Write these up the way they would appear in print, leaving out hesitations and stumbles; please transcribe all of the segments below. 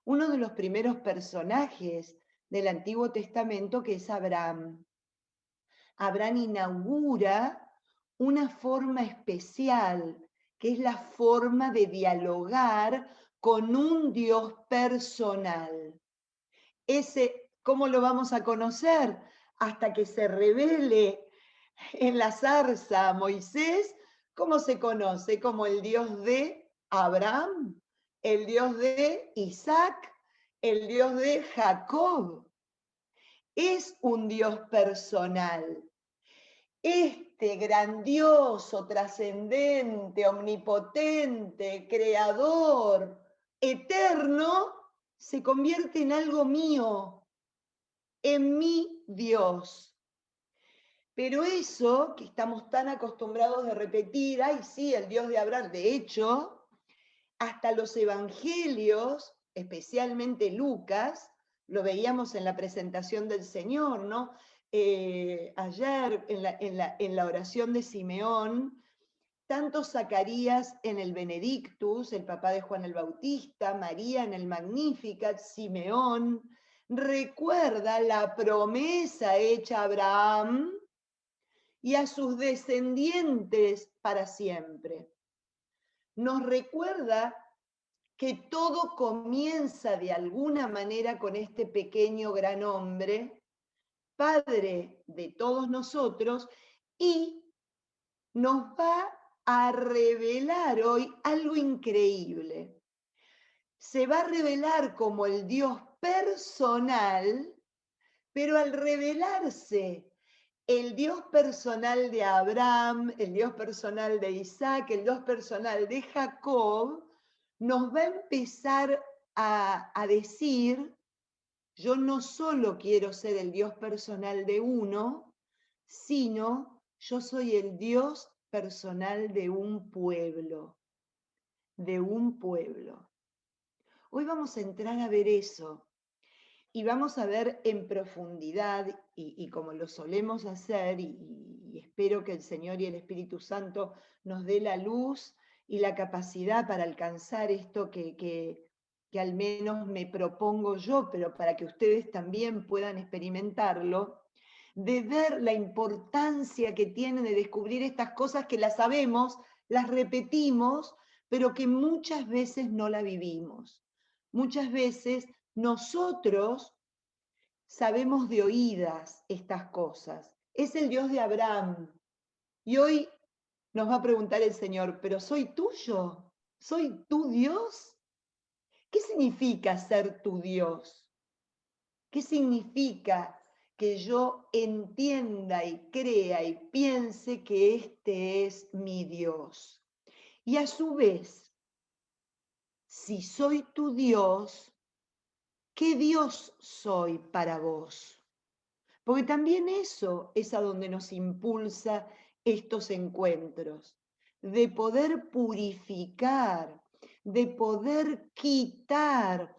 uno de los primeros personajes del Antiguo Testamento, que es Abraham. Abraham inaugura una forma especial, que es la forma de dialogar con un Dios personal. Ese, ¿cómo lo vamos a conocer? Hasta que se revele en la zarza a Moisés. ¿Cómo se conoce? Como el Dios de Abraham, el Dios de Isaac, el Dios de Jacob. Es un Dios personal. Este grandioso, trascendente, omnipotente, creador, eterno, se convierte en algo mío, en mi Dios. Pero eso que estamos tan acostumbrados de repetir, ay sí, el Dios de Abraham, de hecho, hasta los evangelios, especialmente Lucas, lo veíamos en la presentación del Señor, ¿no? Ayer en la oración de Simeón, tanto Zacarías en el Benedictus, el papá de Juan el Bautista, María en el Magnificat, Simeón, recuerda la promesa hecha a Abraham y a sus descendientes para siempre. Nos recuerda que todo comienza de alguna manera con este pequeño gran hombre, padre de todos nosotros, y nos va a revelar hoy algo increíble. Se va a revelar como el Dios personal, pero al revelarse el Dios personal de Abraham, el Dios personal de Isaac, el Dios personal de Jacob, nos va a empezar a decir, yo no solo quiero ser el Dios personal de uno, sino yo soy el Dios personal de un pueblo, de un pueblo. Hoy vamos a entrar a ver eso y vamos a ver en profundidad y como lo solemos hacer y espero que el Señor y el Espíritu Santo nos dé la luz y la capacidad para alcanzar esto que al menos me propongo yo, pero para que ustedes también puedan experimentarlo, de ver la importancia que tiene de descubrir estas cosas que las sabemos, las repetimos, pero que muchas veces no la vivimos. Muchas veces nosotros sabemos de oídas estas cosas. Es el Dios de Abraham. Y hoy nos va a preguntar el Señor, ¿pero soy tuyo? ¿Soy tu Dios? ¿Qué significa ser tu Dios? ¿Qué significa que yo entienda y crea y piense que este es mi Dios? Y a su vez, si soy tu Dios, ¿qué Dios soy para vos? Porque también eso es a donde nos impulsa estos encuentros, de poder purificar, de poder quitar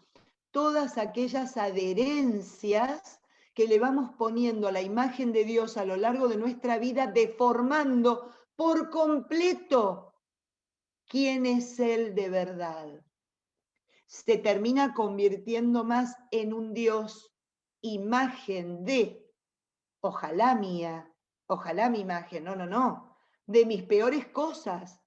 todas aquellas adherencias que le vamos poniendo a la imagen de Dios a lo largo de nuestra vida, deformando por completo quién es Él de verdad. Se termina convirtiendo más en un Dios imagen de, ojalá mía, ojalá mi imagen, no, de mis peores cosas,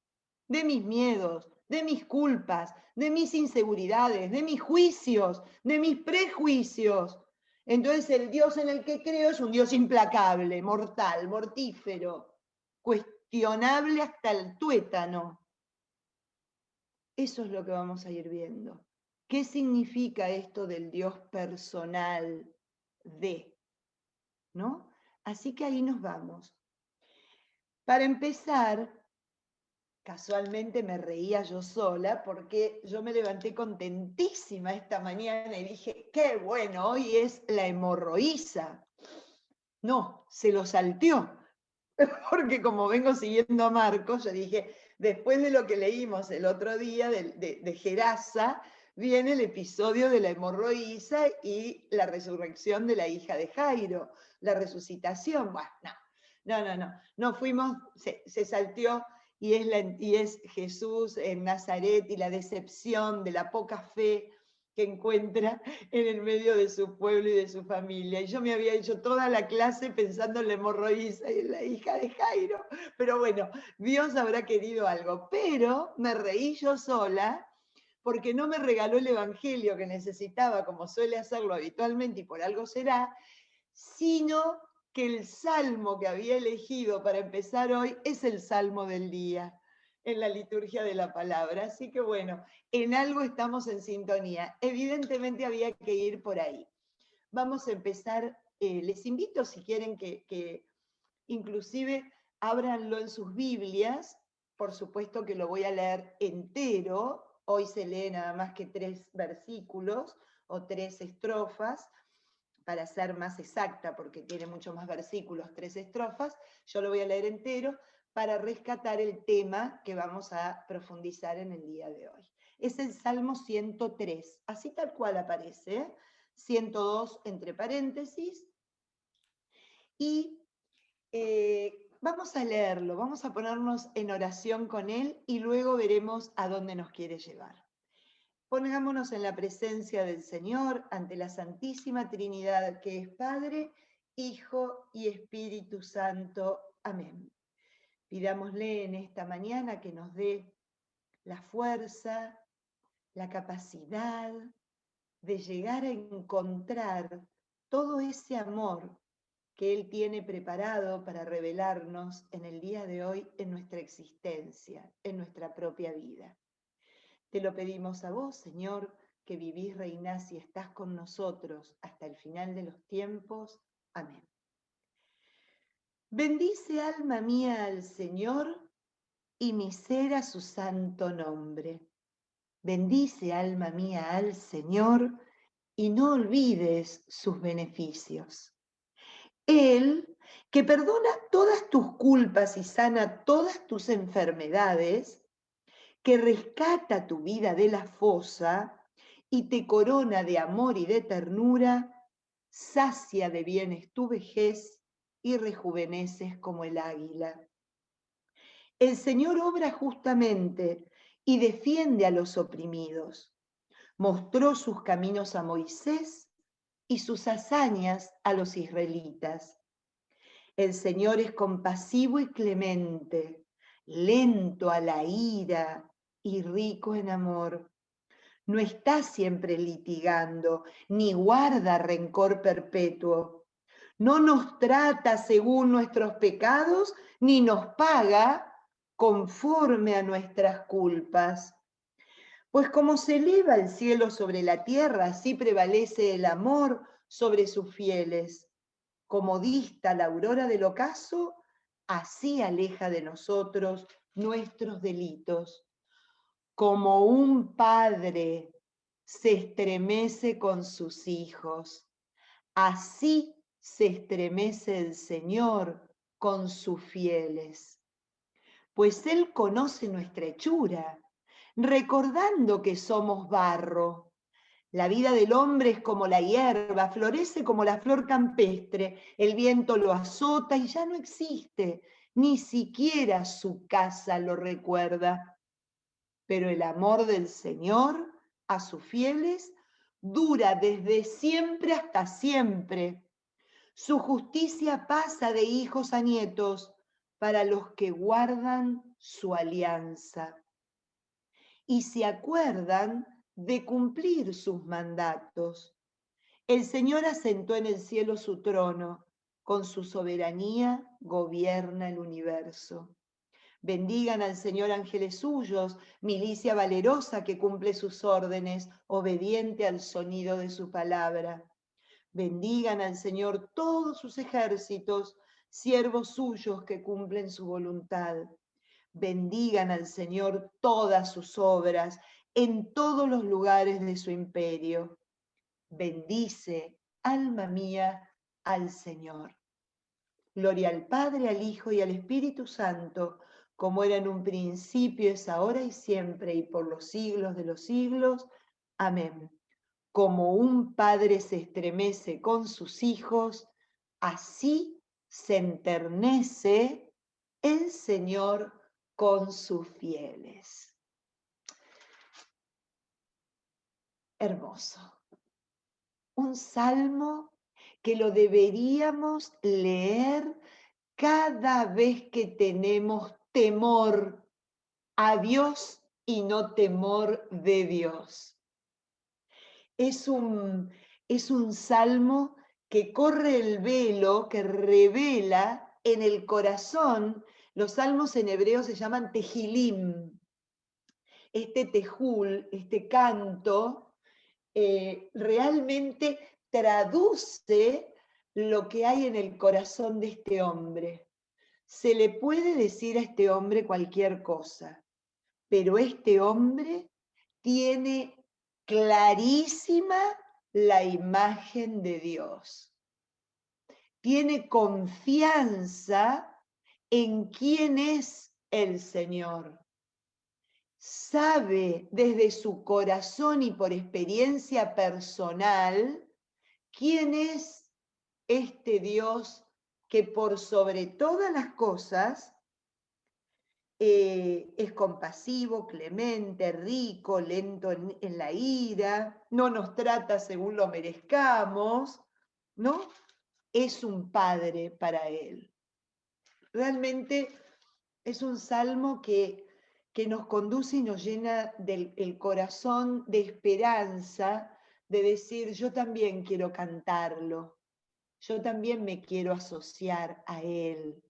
de mis miedos, de mis culpas, de mis inseguridades, de mis juicios, de mis prejuicios. Entonces el Dios en el que creo es un Dios implacable, mortal, mortífero, cuestionable hasta el tuétano. Eso es lo que vamos a ir viendo. ¿Qué significa esto del Dios personal de? ¿No? Así que ahí nos vamos. Para empezar, casualmente me reía yo sola porque yo me levanté contentísima esta mañana y dije, qué bueno, hoy es la hemorroísa. No, se lo salteó, porque como vengo siguiendo a Marcos, yo dije, después de lo que leímos el otro día de Gerasa, viene el episodio de la hemorroísa y la resurrección de la hija de Jairo, la resucitación. Bueno, no fuimos, se salteó y es Jesús en Nazaret y la decepción de la poca fe que encuentra en el medio de su pueblo y de su familia. Y yo me había hecho toda la clase pensando en la hemorroísa y en la hija de Jairo. Pero bueno, Dios habrá querido algo. Pero me reí yo sola porque no me regaló el evangelio que necesitaba, como suele hacerlo habitualmente, y por algo será, sino que el salmo que había elegido para empezar hoy es el salmo del día en la liturgia de la palabra. Así que bueno, en algo estamos en sintonía. Evidentemente había que ir por ahí. Vamos a empezar, les invito si quieren que inclusive ábranlo en sus Biblias, por supuesto que lo voy a leer entero, hoy se lee nada más que 3 versículos o 3 estrofas, para ser más exacta, porque tiene muchos más versículos, 3 estrofas, yo lo voy a leer entero para rescatar el tema que vamos a profundizar en el día de hoy. Es el Salmo 103, así tal cual aparece, 102 entre paréntesis, y vamos a leerlo, vamos a ponernos en oración con él y luego veremos a dónde nos quiere llevar. Pongámonos en la presencia del Señor, ante la Santísima Trinidad, que es Padre, Hijo y Espíritu Santo. Amén. Pidámosle en esta mañana que nos dé la fuerza, la capacidad de llegar a encontrar todo ese amor que Él tiene preparado para revelarnos en el día de hoy en nuestra existencia, en nuestra propia vida. Te lo pedimos a vos, Señor, que vivís, reinás y estás con nosotros hasta el final de los tiempos. Amén. Bendice, alma mía, al Señor, y mi ser a su santo nombre. Bendice, alma mía, al Señor, y no olvides sus beneficios. Él, que perdona todas tus culpas y sana todas tus enfermedades, que rescata tu vida de la fosa y te corona de amor y de ternura, sacia de bienes tu vejez y rejuveneces como el águila. El Señor obra justamente y defiende a los oprimidos. Mostró sus caminos a Moisés y sus hazañas a los israelitas. El Señor es compasivo y clemente, lento a la ira y rico en amor. No está siempre litigando, ni guarda rencor perpetuo. No nos trata según nuestros pecados, ni nos paga conforme a nuestras culpas. Pues como se eleva el cielo sobre la tierra, así prevalece el amor sobre sus fieles. Como dista la aurora del ocaso, así aleja de nosotros nuestros delitos. Como un padre se estremece con sus hijos, así se estremece el Señor con sus fieles. Pues Él conoce nuestra hechura, recordando que somos barro. La vida del hombre es como la hierba, florece como la flor campestre, el viento lo azota y ya no existe, ni siquiera su casa lo recuerda. Pero el amor del Señor a sus fieles dura desde siempre hasta siempre. Su justicia pasa de hijos a nietos para los que guardan su alianza y se acuerdan de cumplir sus mandatos. El Señor asentó en el cielo su trono, con su soberanía gobierna el universo. Bendigan al Señor ángeles suyos, milicia valerosa que cumple sus órdenes, obediente al sonido de su palabra. Bendigan al Señor todos sus ejércitos, siervos suyos que cumplen su voluntad. Bendigan al Señor todas sus obras en todos los lugares de su imperio. Bendice, alma mía, al Señor. Gloria al Padre, al Hijo y al Espíritu Santo, como era en un principio, es ahora y siempre, y por los siglos de los siglos. Amén. Como un padre se estremece con sus hijos, así se enternece el Señor con sus fieles. hermoso. Un salmo que lo deberíamos leer cada vez que tenemos temor a Dios y no temor de Dios. Es un salmo que corre el velo, que revela en el corazón. Los salmos en hebreo se llaman tehilim. Este tejul, este canto, realmente traduce lo que hay en el corazón de este hombre. Se le puede decir a este hombre cualquier cosa, pero este hombre tiene clarísima la imagen de Dios. Tiene confianza en quién es el Señor. Sabe desde su corazón y por experiencia personal quién es este Dios que por sobre todas las cosas es compasivo, clemente, rico, lento en la ira, no nos trata según lo merezcamos, ¿no? Es un padre para él. Realmente es un salmo que nos conduce y nos llena el corazón de esperanza, de decir, yo también quiero cantarlo, yo también me quiero asociar a él.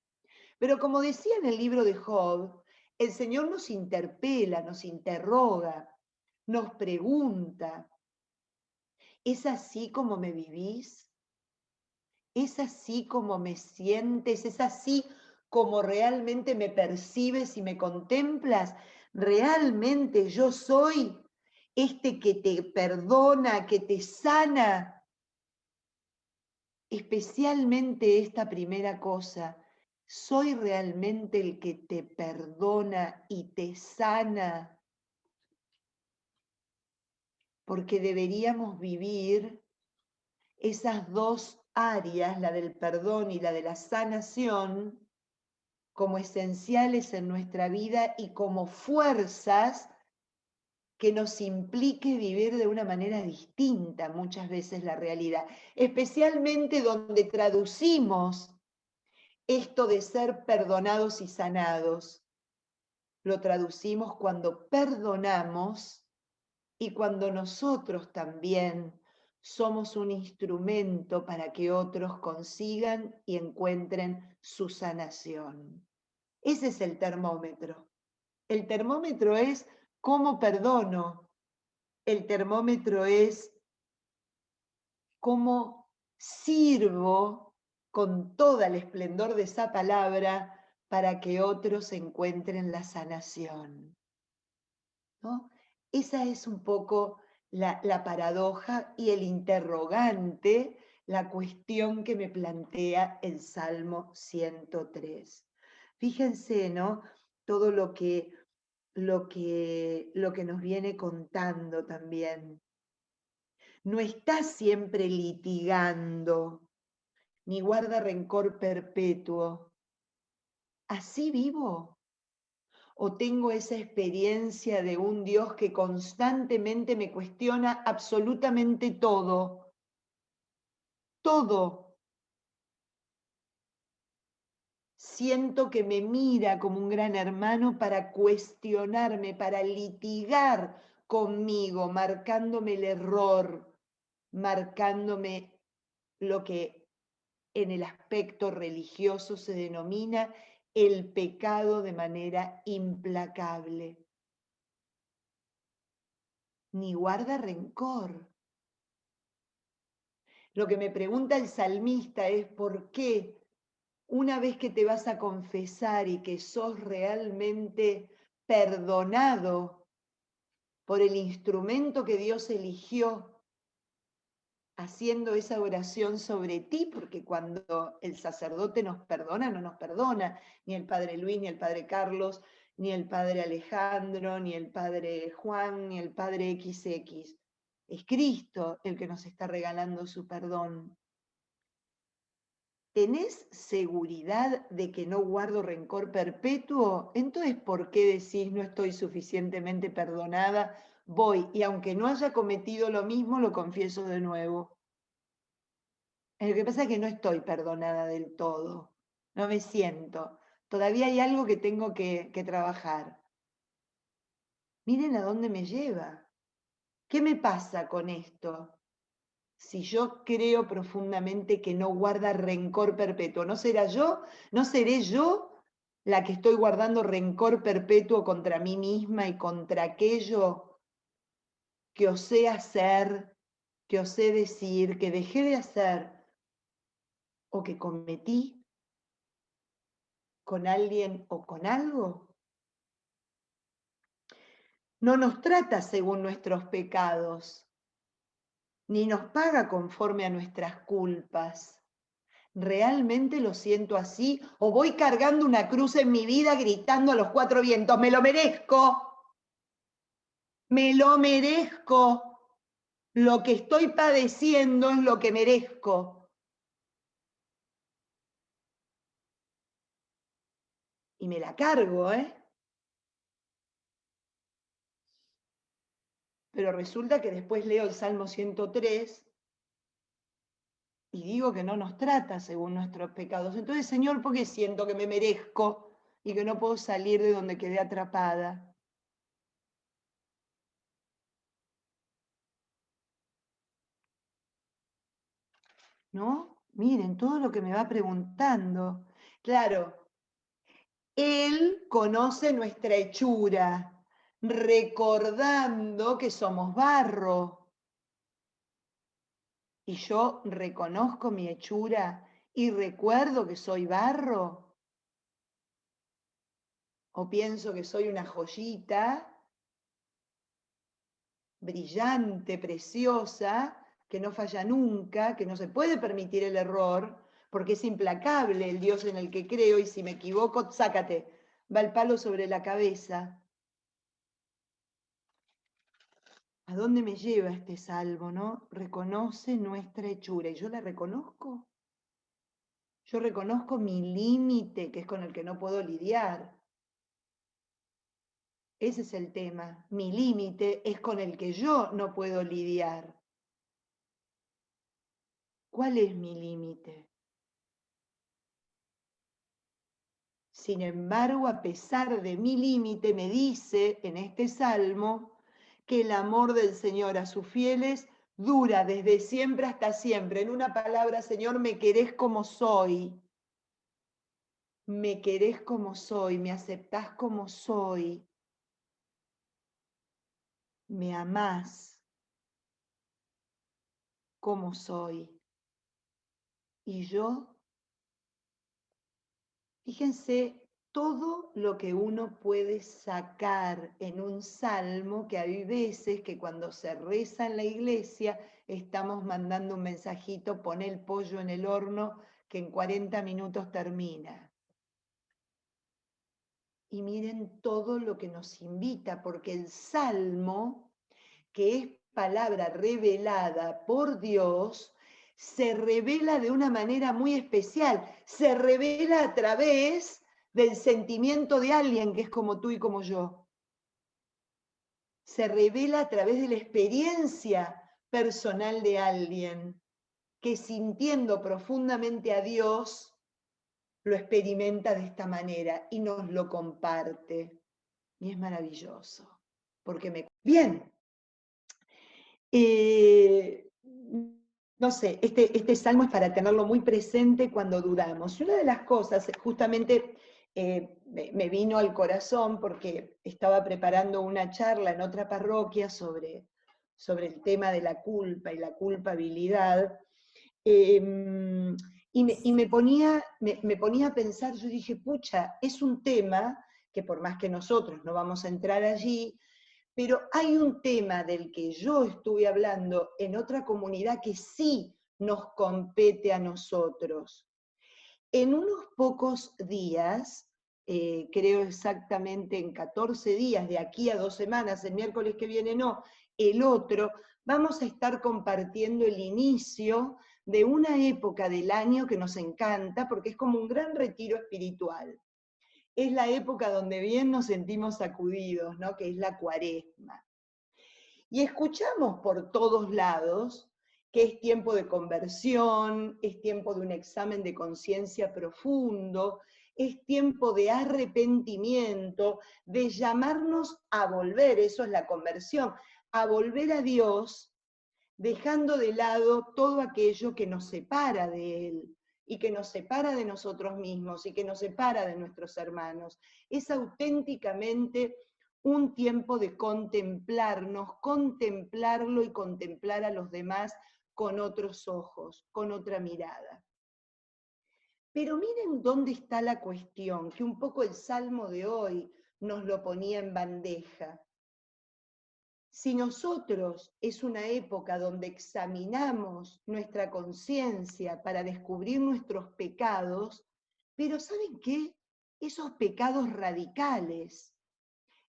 Pero como decía en el libro de Job, el Señor nos interpela, nos interroga, nos pregunta, ¿es así como me vivís? ¿Es así como me sientes? ¿Es así como realmente me percibes y me contemplas? ¿Realmente yo soy este que te perdona, que te sana? Especialmente esta primera cosa, ¿soy realmente el que te perdona y te sana? Porque deberíamos vivir esas dos áreas, la del perdón y la de la sanación, como esenciales en nuestra vida y como fuerzas que nos implique vivir de una manera distinta muchas veces la realidad, especialmente donde traducimos esto de ser perdonados y sanados. Lo traducimos cuando perdonamos y cuando nosotros también somos un instrumento para que otros consigan y encuentren su sanación. Ese es el termómetro. El termómetro es cómo perdono. El termómetro es cómo sirvo con todo el esplendor de esa palabra para que otros encuentren la sanación, ¿no? Esa es un poco la paradoja y el interrogante, la cuestión que me plantea el Salmo 103. Fíjense, ¿no? Todo lo que nos viene contando también. No está siempre litigando, ni guarda rencor perpetuo. ¿Así vivo? ¿O tengo esa experiencia de un Dios que constantemente me cuestiona absolutamente todo? Todo. Siento que me mira como un gran hermano para cuestionarme, para litigar conmigo, marcándome el error, marcándome lo que en el aspecto religioso se denomina el pecado de manera implacable. Ni guarda rencor. Lo que me pregunta el salmista es por qué una vez que te vas a confesar y que sos realmente perdonado por el instrumento que Dios eligió, haciendo esa oración sobre ti, porque cuando el sacerdote nos perdona, no nos perdona, ni el padre Luis, ni el padre Carlos, ni el padre Alejandro, ni el padre Juan, ni el padre XX. Es Cristo el que nos está regalando su perdón. ¿Tenés seguridad de que no guardo rencor perpetuo? Entonces, ¿por qué decís no estoy suficientemente perdonada voy y aunque no haya cometido lo mismo, lo confieso de nuevo. Lo que pasa es que no estoy perdonada del todo, no me siento. Todavía hay algo que tengo que trabajar. Miren a dónde me lleva. ¿Qué me pasa con esto? Si yo creo profundamente que no guarda rencor perpetuo, ¿no será yo? ¿No seré yo la que estoy guardando rencor perpetuo contra mí misma y contra aquello que osé hacer, que osé decir, que dejé de hacer o que cometí con alguien o con algo? No nos trata según nuestros pecados, ni nos paga conforme a nuestras culpas. ¿Realmente lo siento así? ¿O voy cargando una cruz en mi vida gritando a los cuatro vientos, me lo merezco? Me lo merezco. Lo que estoy padeciendo es lo que merezco. Y me la cargo, ¿eh? Pero resulta que después leo el Salmo 103 y digo que no nos trata según nuestros pecados. Entonces, Señor, ¿por qué siento que me merezco y que no puedo salir de donde quedé atrapada? ¿No? Miren todo lo que me va preguntando. Claro, Él conoce nuestra hechura, recordando que somos barro. Y yo reconozco mi hechura y recuerdo que soy barro. O pienso que soy una joyita brillante, preciosa, que no falla nunca, que no se puede permitir el error, porque es implacable el Dios en el que creo y si me equivoco, sácate, va el palo sobre la cabeza. ¿A dónde me lleva este salmo, no? Reconoce nuestra hechura. ¿Y yo la reconozco? Yo reconozco mi límite, que es con el que no puedo lidiar. Ese es el tema. Mi límite es con el que yo no puedo lidiar. ¿Cuál es mi límite? Sin embargo, a pesar de mi límite, me dice en este salmo que el amor del Señor a sus fieles dura desde siempre hasta siempre. En una palabra, Señor, me querés como soy. Me querés como soy, me aceptás como soy. Me amás como soy. Y yo, fíjense todo lo que uno puede sacar en un salmo, que hay veces que cuando se reza en la iglesia estamos mandando un mensajito, pon el pollo en el horno que en 40 minutos termina. Y miren todo lo que nos invita, porque el salmo, que es palabra revelada por Dios, se revela de una manera muy especial, se revela a través del sentimiento de alguien que es como tú y como yo. Se revela a través de la experiencia personal de alguien que sintiendo profundamente a Dios, lo experimenta de esta manera y nos lo comparte. Y es maravilloso, porque me... Bien, no sé, este salmo es para tenerlo muy presente cuando dudamos. Y una de las cosas, justamente me vino al corazón porque estaba preparando una charla en otra parroquia sobre el tema de la culpa y la culpabilidad, y me ponía a pensar, yo dije, pucha, es un tema que por más que nosotros no vamos a entrar allí, pero hay un tema del que yo estuve hablando en otra comunidad que sí nos compete a nosotros. En unos pocos días, creo exactamente en 14 días, de aquí a 2 semanas, el miércoles que viene no, el otro, vamos a estar compartiendo el inicio de una época del año que nos encanta, porque es como un gran retiro espiritual. Es la época donde bien nos sentimos sacudidos, ¿no? Que es la Cuaresma. Y escuchamos por todos lados que es tiempo de conversión, es tiempo de un examen de conciencia profundo, es tiempo de arrepentimiento, de llamarnos a volver, eso es la conversión, a volver a Dios, dejando de lado todo aquello que nos separa de Él y que nos separa de nosotros mismos y que nos separa de nuestros hermanos. Es auténticamente un tiempo de contemplarnos, contemplarlo y contemplar a los demás con otros ojos, con otra mirada. Pero miren dónde está la cuestión, que un poco el Salmo de hoy nos lo ponía en bandeja. Si nosotros es una época donde examinamos nuestra conciencia para descubrir nuestros pecados, pero ¿saben qué? Esos pecados radicales,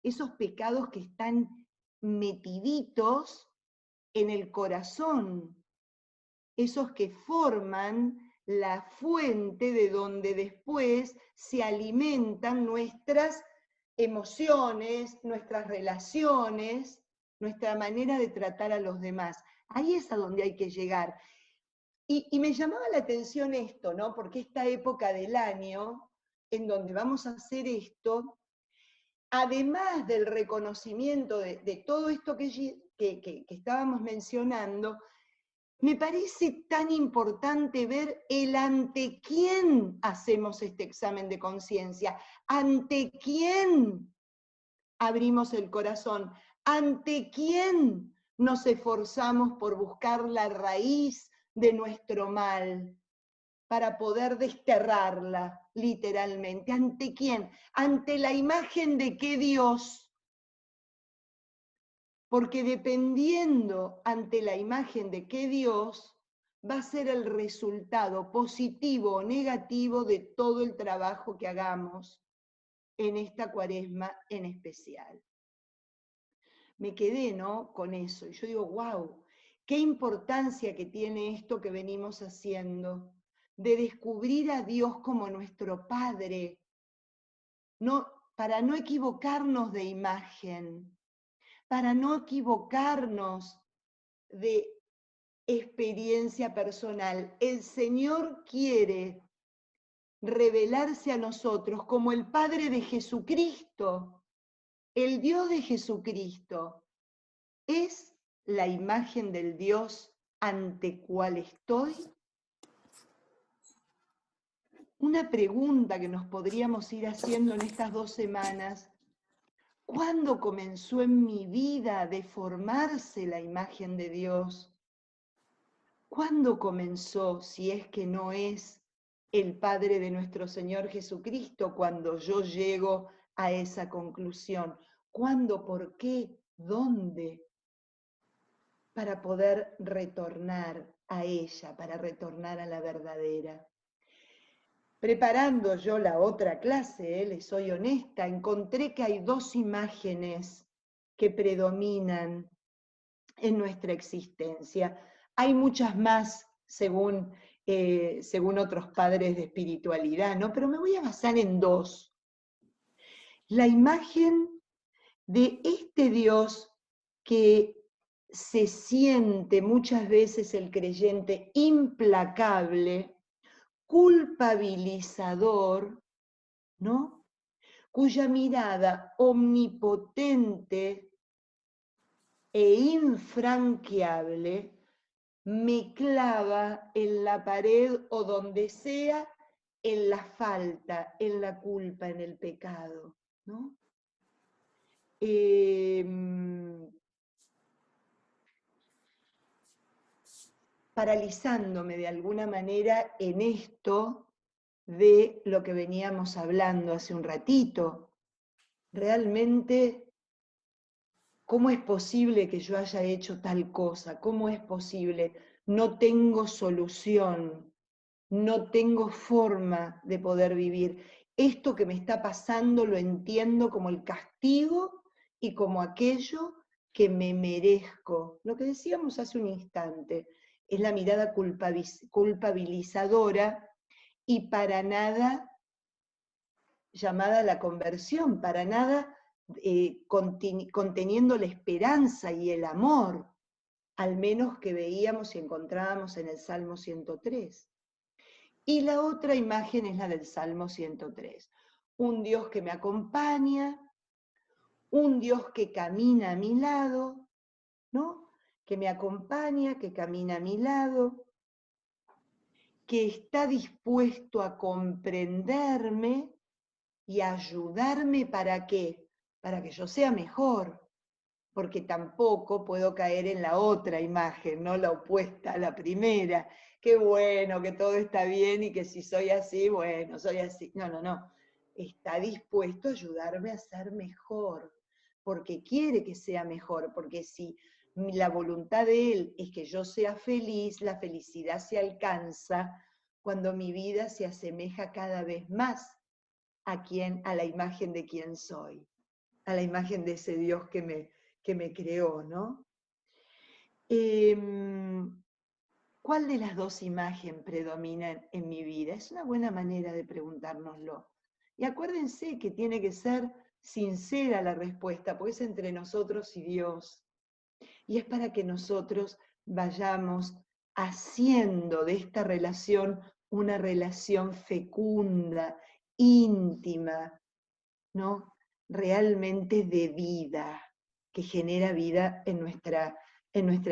esos pecados que están metiditos en el corazón, esos que forman la fuente de donde después se alimentan nuestras emociones, nuestras relaciones, nuestra manera de tratar a los demás. Ahí es a donde hay que llegar. Y me llamaba la atención esto, ¿no? Porque esta época del año, en donde vamos a hacer esto, además del reconocimiento de todo esto que estábamos mencionando, me parece tan importante ver el ante quién hacemos este examen de conciencia, ante quién abrimos el corazón, ante quién nos esforzamos por buscar la raíz de nuestro mal para poder desterrarla literalmente. ¿Ante quién? Ante la imagen de qué Dios. Porque dependiendo ante la imagen de qué Dios, va a ser el resultado positivo o negativo de todo el trabajo que hagamos en esta cuaresma en especial. Me quedé, ¿no?, con eso. Y yo digo, wow, qué importancia que tiene esto que venimos haciendo, de descubrir a Dios como nuestro Padre, no, para no equivocarnos de imagen, para no equivocarnos de experiencia personal. El Señor quiere revelarse a nosotros como el Padre de Jesucristo, el Dios de Jesucristo. ¿Es la imagen del Dios ante cual estoy? Una pregunta que nos podríamos ir haciendo en estas 2 semanas. ¿Cuándo comenzó en mi vida a deformarse la imagen de Dios? ¿Cuándo comenzó, si es que no es el Padre de nuestro Señor Jesucristo, cuando yo llego a esa conclusión? ¿Cuándo, por qué, dónde? Para poder retornar a ella, para retornar a la verdadera. Preparando yo la otra clase, les soy honesta, encontré que hay 2 imágenes que predominan en nuestra existencia. Hay muchas más según otros padres de espiritualidad, ¿no? Pero me voy a basar en 2. La imagen de este Dios que se siente muchas veces el creyente implacable, culpabilizador, ¿no? Cuya mirada omnipotente e infranqueable me clava en la pared o donde sea, en la falta, en la culpa, en el pecado, ¿no? Paralizándome de alguna manera en esto de lo que veníamos hablando hace un ratito. Realmente, ¿cómo es posible que yo haya hecho tal cosa? ¿Cómo es posible? No tengo solución, no tengo forma de poder vivir. Esto que me está pasando lo entiendo como el castigo y como aquello que me merezco. Lo que decíamos hace un instante, es la mirada culpabilizadora y para nada llamada a la conversión, para nada conteniendo la esperanza y el amor, al menos que veíamos y encontrábamos en el Salmo 103. Y la otra imagen es la del Salmo 103. Un Dios que me acompaña, un Dios que camina a mi lado, ¿no? Que me acompaña, que camina a mi lado, que está dispuesto a comprenderme y a ayudarme ¿para qué? Para que yo sea mejor, porque tampoco puedo caer en la otra imagen, ¿no? La opuesta a la primera. Qué bueno, que todo está bien y que si soy así, bueno, soy así. No, no, no. Está dispuesto a ayudarme a ser mejor, porque quiere que sea mejor, porque si la voluntad de Él es que yo sea feliz, la felicidad se alcanza cuando mi vida se asemeja cada vez más a la imagen de quien soy, a la imagen de ese Dios que me creó, ¿no? ¿Cuál de las dos imágenes predomina en mi vida? Es una buena manera de preguntárnoslo. Y acuérdense que tiene que ser sincera la respuesta, porque es entre nosotros y Dios. Y es para que nosotros vayamos haciendo de esta relación una relación fecunda, íntima, ¿no? Realmente de vida, que genera vida en nuestra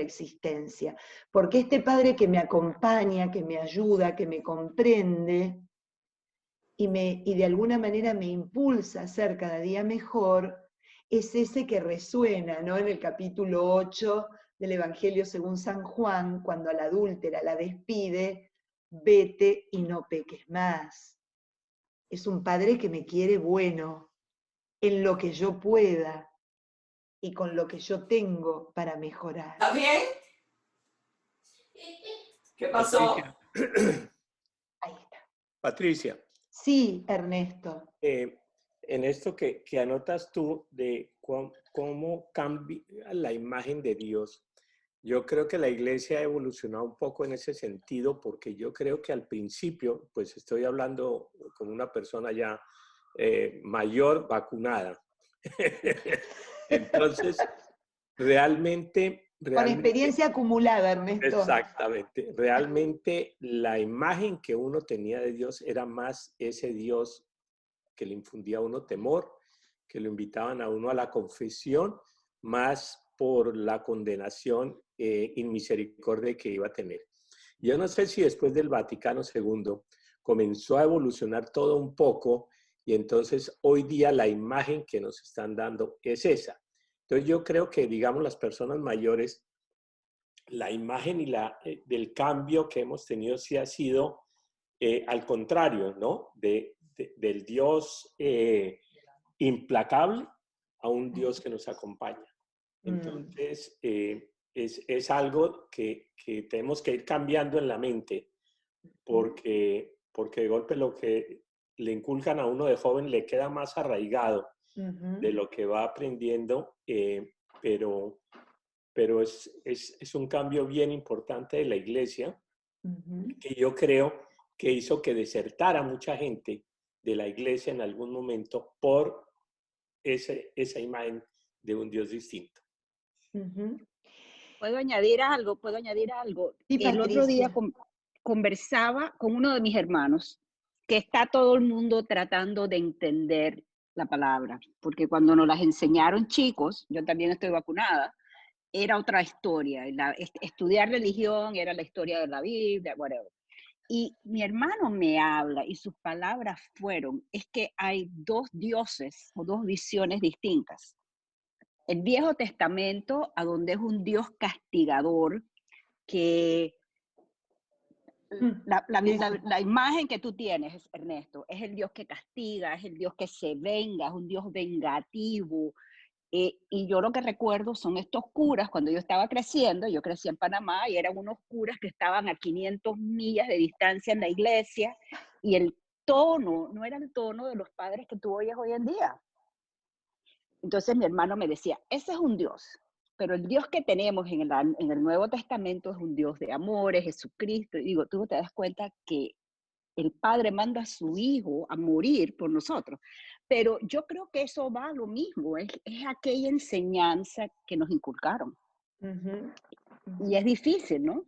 existencia. Porque este Padre que me acompaña, que me ayuda, que me comprende y de alguna manera me impulsa a ser cada día mejor, es ese que resuena, ¿no? En el capítulo 8 del Evangelio según San Juan, cuando a la adúltera la despide, vete y no peques más. Es un Padre que me quiere bueno, en lo que yo pueda y con lo que yo tengo para mejorar. ¿Está bien? ¿Qué pasó? Patricia, Ahí está. Patricia, Sí, Ernesto. en esto que anotas tú de cómo cambia la imagen de Dios, yo creo que la iglesia ha evolucionado un poco en ese sentido, porque yo creo que al principio, pues estoy hablando con una persona ya mayor, vacunada. Entonces, realmente, Con realmente, experiencia acumulada, Ernesto. exactamente, realmente la imagen que uno tenía de Dios era más ese Dios que le infundía a uno temor, que lo invitaban a uno a la confesión, más por la condenación inmisericordia que iba a tener. Yo no sé si después del Vaticano II comenzó a evolucionar todo un poco y entonces hoy día la imagen que nos están dando es esa. Entonces yo creo que, digamos, las personas mayores, la imagen del cambio que hemos tenido sí ha sido al contrario, ¿no? Del Dios implacable a un Dios que nos acompaña. Entonces, es algo que tenemos que ir cambiando en la mente, porque de golpe lo que le inculcan a uno de joven le queda más arraigado de lo que va aprendiendo, pero es un cambio bien importante de la iglesia, que yo creo que hizo que desertara mucha gente de la iglesia en algún momento por esa imagen de un Dios distinto. ¿Puedo añadir algo? ¿Puedo añadir algo? Sí, El otro día Patricia. conversaba con uno de mis hermanos, que está todo el mundo tratando de entender la palabra, porque cuando nos las enseñaron chicos, yo también estoy vacunada, era otra historia. Estudiar religión era la historia de la Biblia, whatever. Y mi hermano me habla y sus palabras fueron, es que hay dos dioses o dos visiones distintas. El Viejo Testamento, a donde es un Dios castigador, que la imagen que tú tienes, Ernesto, es el Dios que castiga, es el Dios que se venga, es un Dios vengativo. Y yo lo que recuerdo son estos curas, cuando yo estaba creciendo, yo crecí en Panamá y eran unos curas que estaban a 500 millas de distancia en la iglesia y el tono no era el tono de los padres que tú oyes hoy en día. Entonces mi hermano me decía, ese es un Dios, pero el Dios que tenemos en el Nuevo Testamento es un Dios de amor, es Jesucristo. Y digo, tú te das cuenta que el Padre manda a su Hijo a morir por nosotros. Pero yo creo que eso va a lo mismo, es aquella enseñanza que nos inculcaron. Ujú, Y ujú. es difícil, ¿no?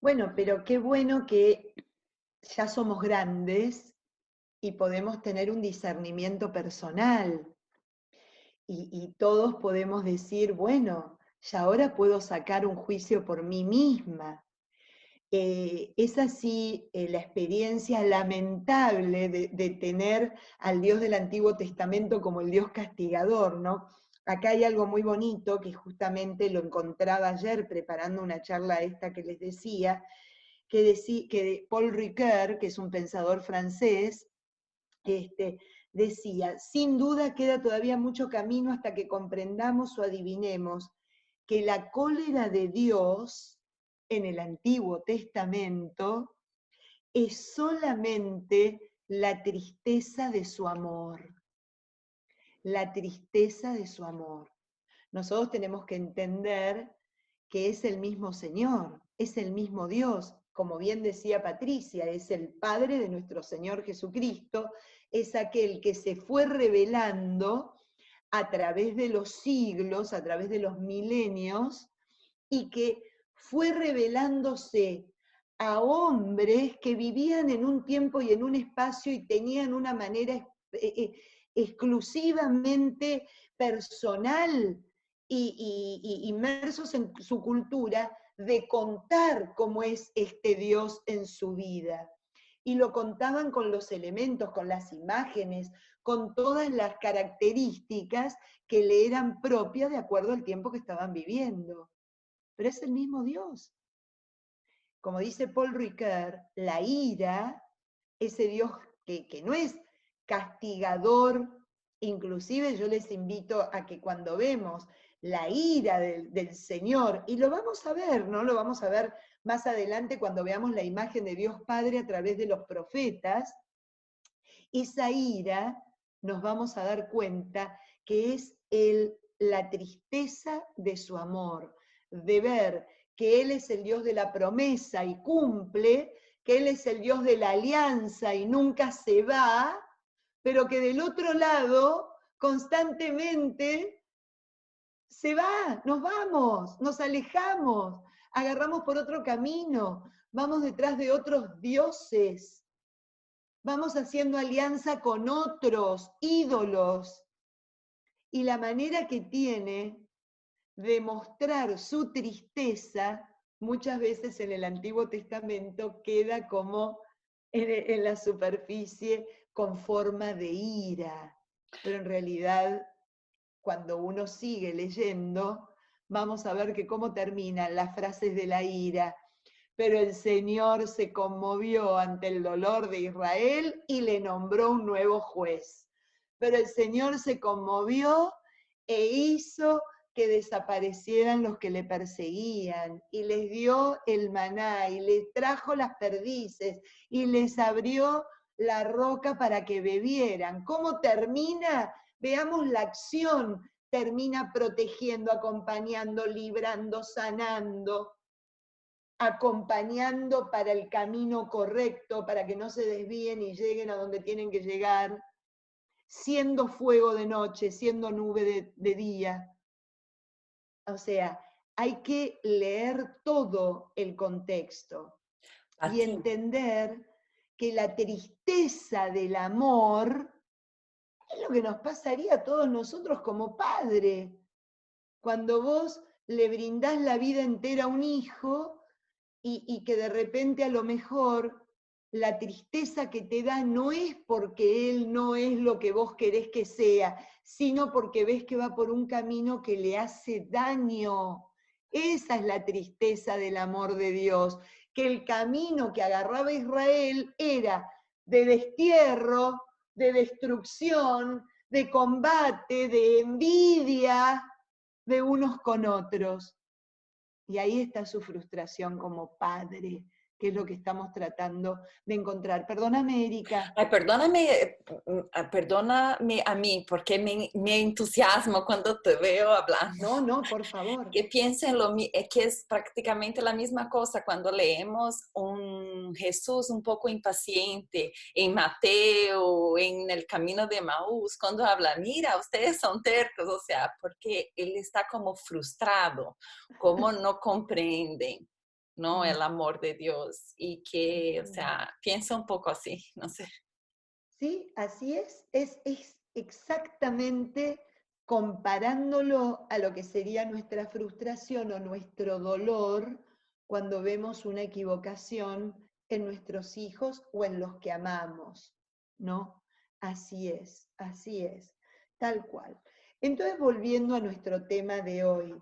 Bueno, pero qué bueno que ya somos grandes y podemos tener un discernimiento personal y todos podemos decir, bueno, ya ahora puedo sacar un juicio por mí misma. Es así la experiencia lamentable de tener al Dios del Antiguo Testamento como el Dios castigador, ¿no? Acá hay algo muy bonito que justamente lo encontraba ayer preparando una charla esta que les decía, que Paul Ricoeur, que es un pensador francés, decía, sin duda queda todavía mucho camino hasta que comprendamos o adivinemos que la cólera de Dios en el Antiguo Testamento es solamente la tristeza de su amor. La tristeza de su amor. Nosotros tenemos que entender que es el mismo Señor, es el mismo Dios. Como bien decía Patricia, es el Padre de nuestro Señor Jesucristo, es aquel que se fue revelando a través de los siglos, a través de los milenios, y que fue revelándose a hombres que vivían en un tiempo y en un espacio y tenían una manera exclusivamente personal y inmersos en su cultura de contar cómo es este Dios en su vida. Y lo contaban con los elementos, con las imágenes, con todas las características que le eran propias de acuerdo al tiempo que estaban viviendo. Pero es el mismo Dios. Como dice Paul Ricoeur, la ira, ese Dios que no es castigador, inclusive yo les invito a que cuando vemos la ira del Señor, y lo vamos a ver, ¿no? Lo vamos a ver más adelante cuando veamos la imagen de Dios Padre a través de los profetas, esa ira nos vamos a dar cuenta que es la tristeza de su amor, de ver que Él es el Dios de la promesa y cumple, que Él es el Dios de la alianza y nunca se va, pero que del otro lado constantemente se va, nos vamos, nos alejamos, agarramos por otro camino, vamos detrás de otros dioses. Vamos haciendo alianza con otros ídolos. Y la manera que tiene de mostrar su tristeza, muchas veces en el Antiguo Testamento queda como en la superficie con forma de ira. Pero en realidad, cuando uno sigue leyendo, vamos a ver que cómo terminan las frases de la ira. Pero el Señor se conmovió ante el dolor de Israel y le nombró un nuevo juez. Pero el Señor se conmovió e hizo que desaparecieran los que le perseguían, y les dio el maná, y les trajo las perdices, y les abrió la roca para que bebieran. ¿Cómo termina? Veamos la acción. Termina protegiendo, acompañando, librando, sanando, acompañando para el camino correcto, para que no se desvíen y lleguen a donde tienen que llegar, siendo fuego de noche, siendo nube de día. O sea, hay que leer todo el contexto y Pati, entender que la tristeza del amor es lo que nos pasaría a todos nosotros como padre. Cuando vos le brindás la vida entera a un hijo, y que de repente a lo mejor la tristeza que te da no es porque él no es lo que vos querés que sea, sino porque ves que va por un camino que le hace daño. Esa es la tristeza del amor de Dios, que el camino que agarraba Israel era de destierro, de destrucción, de combate, de envidia de unos con otros. Y ahí está su frustración como padre, que es lo que estamos tratando de encontrar. Perdóname, Erika. Ay, perdóname a mí, porque me entusiasmo cuando te veo hablando. No, por favor. Que pienso que es prácticamente la misma cosa cuando leemos un Jesús un poco impaciente en Mateo, en el camino de Maús, cuando habla, mira, ustedes son tercos, o sea, porque él está como frustrado, como no comprenden, ¿no? El amor de Dios, y que, o sea, piensa un poco así, no sé. Sí, así es exactamente comparándolo a lo que sería nuestra frustración o nuestro dolor cuando vemos una equivocación en nuestros hijos o en los que amamos, ¿no? Así es, tal cual. Entonces, volviendo a nuestro tema de hoy,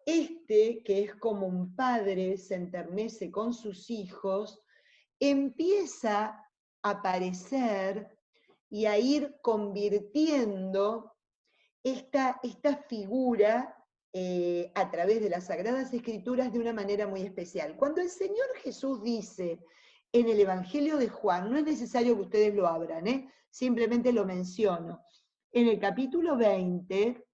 que es como un padre se enternece con sus hijos, empieza a aparecer y a ir convirtiendo esta figura a través de las Sagradas Escrituras de una manera muy especial. Cuando el Señor Jesús dice en el Evangelio de Juan, no es necesario que ustedes lo abran, simplemente lo menciono, en el capítulo 20,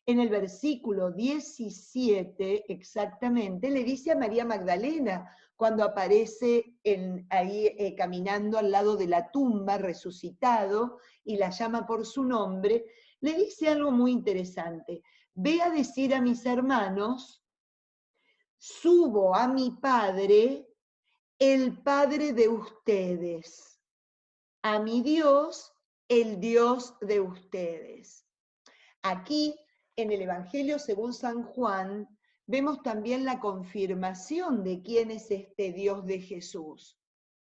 en el versículo 17 exactamente, le dice a María Magdalena, cuando aparece ahí caminando al lado de la tumba, resucitado, y la llama por su nombre, le dice algo muy interesante. Ve a decir a mis hermanos, subo a mi Padre, el Padre de ustedes, a mi Dios, el Dios de ustedes. Aquí, en el Evangelio según San Juan, vemos también la confirmación de quién es este Dios de Jesús.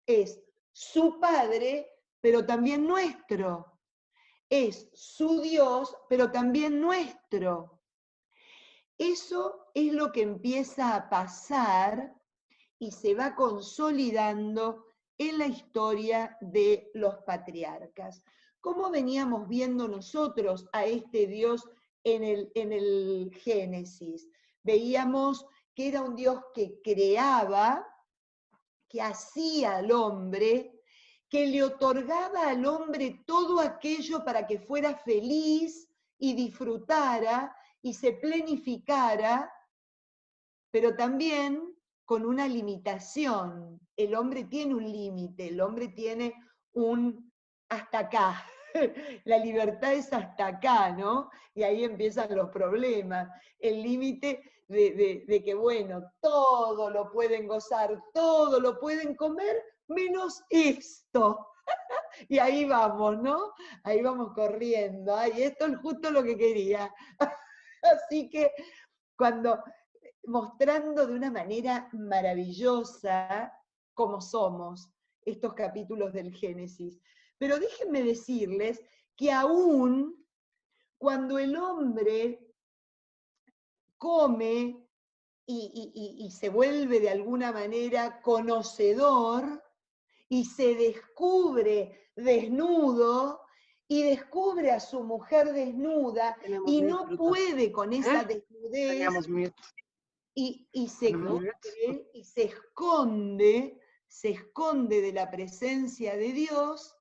Es su Padre, pero también nuestro. Es su Dios, pero también nuestro. Eso es lo que empieza a pasar y se va consolidando en la historia de los patriarcas. ¿Cómo veníamos viendo nosotros a este Dios en el Génesis? Veíamos que era un Dios que creaba, que hacía al hombre, que le otorgaba al hombre todo aquello para que fuera feliz y disfrutara y se planificara, pero también con una limitación. El hombre tiene un límite, el hombre tiene un hasta acá. La libertad es hasta acá, ¿no? Y ahí empiezan los problemas. El límite de que, bueno, todo lo pueden gozar, todo lo pueden comer, menos esto. Y ahí vamos, ¿no? Ahí vamos corriendo. Ay, esto es justo lo que quería. Así que mostrando de una manera maravillosa cómo somos estos capítulos del Génesis. Pero déjenme decirles que aún cuando el hombre come y se vuelve de alguna manera conocedor y se descubre desnudo y descubre a su mujer desnuda y no puede con esa desnudez y se cubre y se esconde de la presencia de Dios.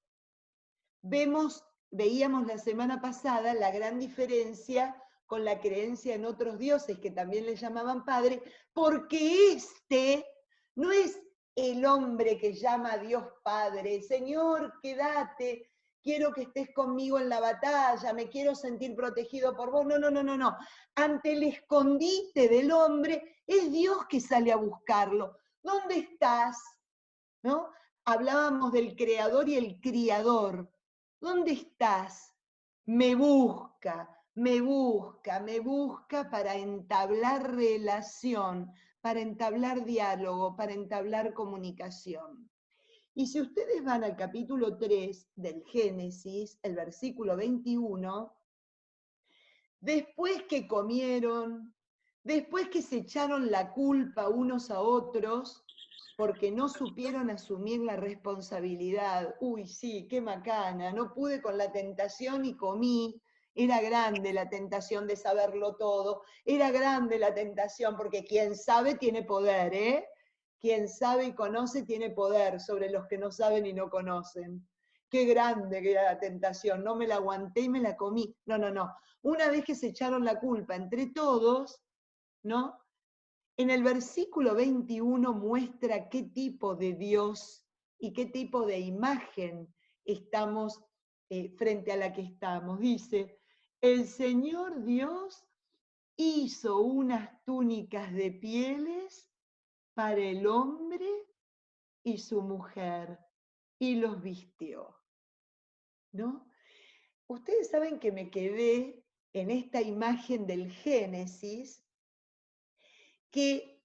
Veíamos la semana pasada la gran diferencia con la creencia en otros dioses que también le llamaban padre, porque no es el hombre que llama a Dios Padre, Señor, quédate, quiero que estés conmigo en la batalla, me quiero sentir protegido por vos. No. Ante el escondite del hombre, es Dios que sale a buscarlo. ¿Dónde estás? ¿No? Hablábamos del creador y el criador. ¿Dónde estás? Me busca para entablar relación, para entablar diálogo, para entablar comunicación. Y si ustedes van al capítulo 3 del Génesis, el versículo 21, después que comieron, después que se echaron la culpa unos a otros, porque no supieron asumir la responsabilidad. Uy, sí, qué macana, no pude con la tentación y comí. Era grande la tentación de saberlo todo, era grande la tentación, porque quien sabe tiene poder, ¿eh? quien sabe y conoce tiene poder sobre los que no saben y no conocen. Qué grande que era la tentación, no me la aguanté y me la comí. No, no, no. Una vez que se echaron la culpa entre todos, ¿no? En el versículo 21 muestra qué tipo de Dios y qué tipo de imagen estamos frente a la que estamos. Dice, el Señor Dios hizo unas túnicas de pieles para el hombre y su mujer y los vistió, ¿no? Ustedes saben que me quedé en esta imagen del Génesis, que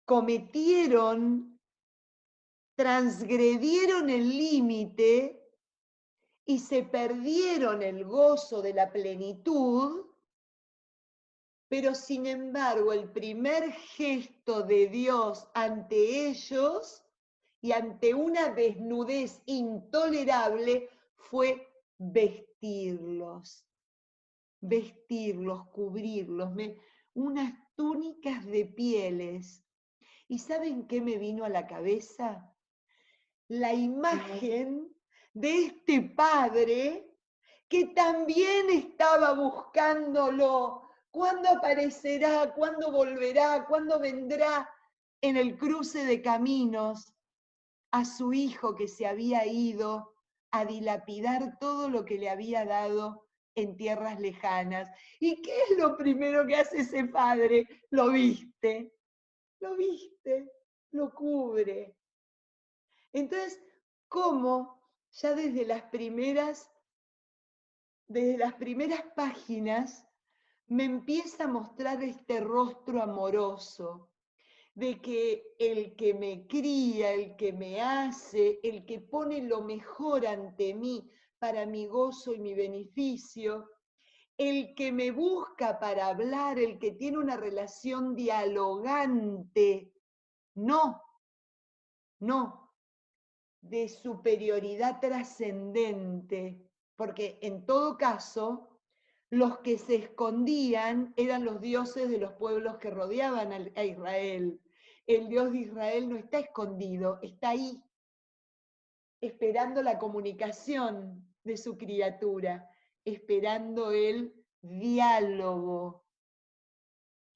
cometieron, transgredieron el límite y se perdieron el gozo de la plenitud, pero sin embargo el primer gesto de Dios ante ellos y ante una desnudez intolerable fue vestirlos, cubrirlos, unas túnicas de pieles. ¿Y saben qué me vino a la cabeza? La imagen de este padre que también estaba buscándolo. ¿Cuándo aparecerá? ¿Cuándo volverá? ¿Cuándo vendrá en el cruce de caminos a su hijo que se había ido a dilapidar todo lo que le había dado en tierras lejanas? ¿Y qué es lo primero que hace ese padre? Lo viste, lo cubre. Entonces, ¿cómo ya desde las primeras páginas me empieza a mostrar este rostro amoroso de que el que me cría, el que me hace, el que pone lo mejor ante mí para mi gozo y mi beneficio, el que me busca para hablar, el que tiene una relación dialogante, no, de superioridad trascendente, porque en todo caso, los que se escondían eran los dioses de los pueblos que rodeaban a Israel. El Dios de Israel no está escondido, está ahí, esperando la comunicación de su criatura, esperando el diálogo,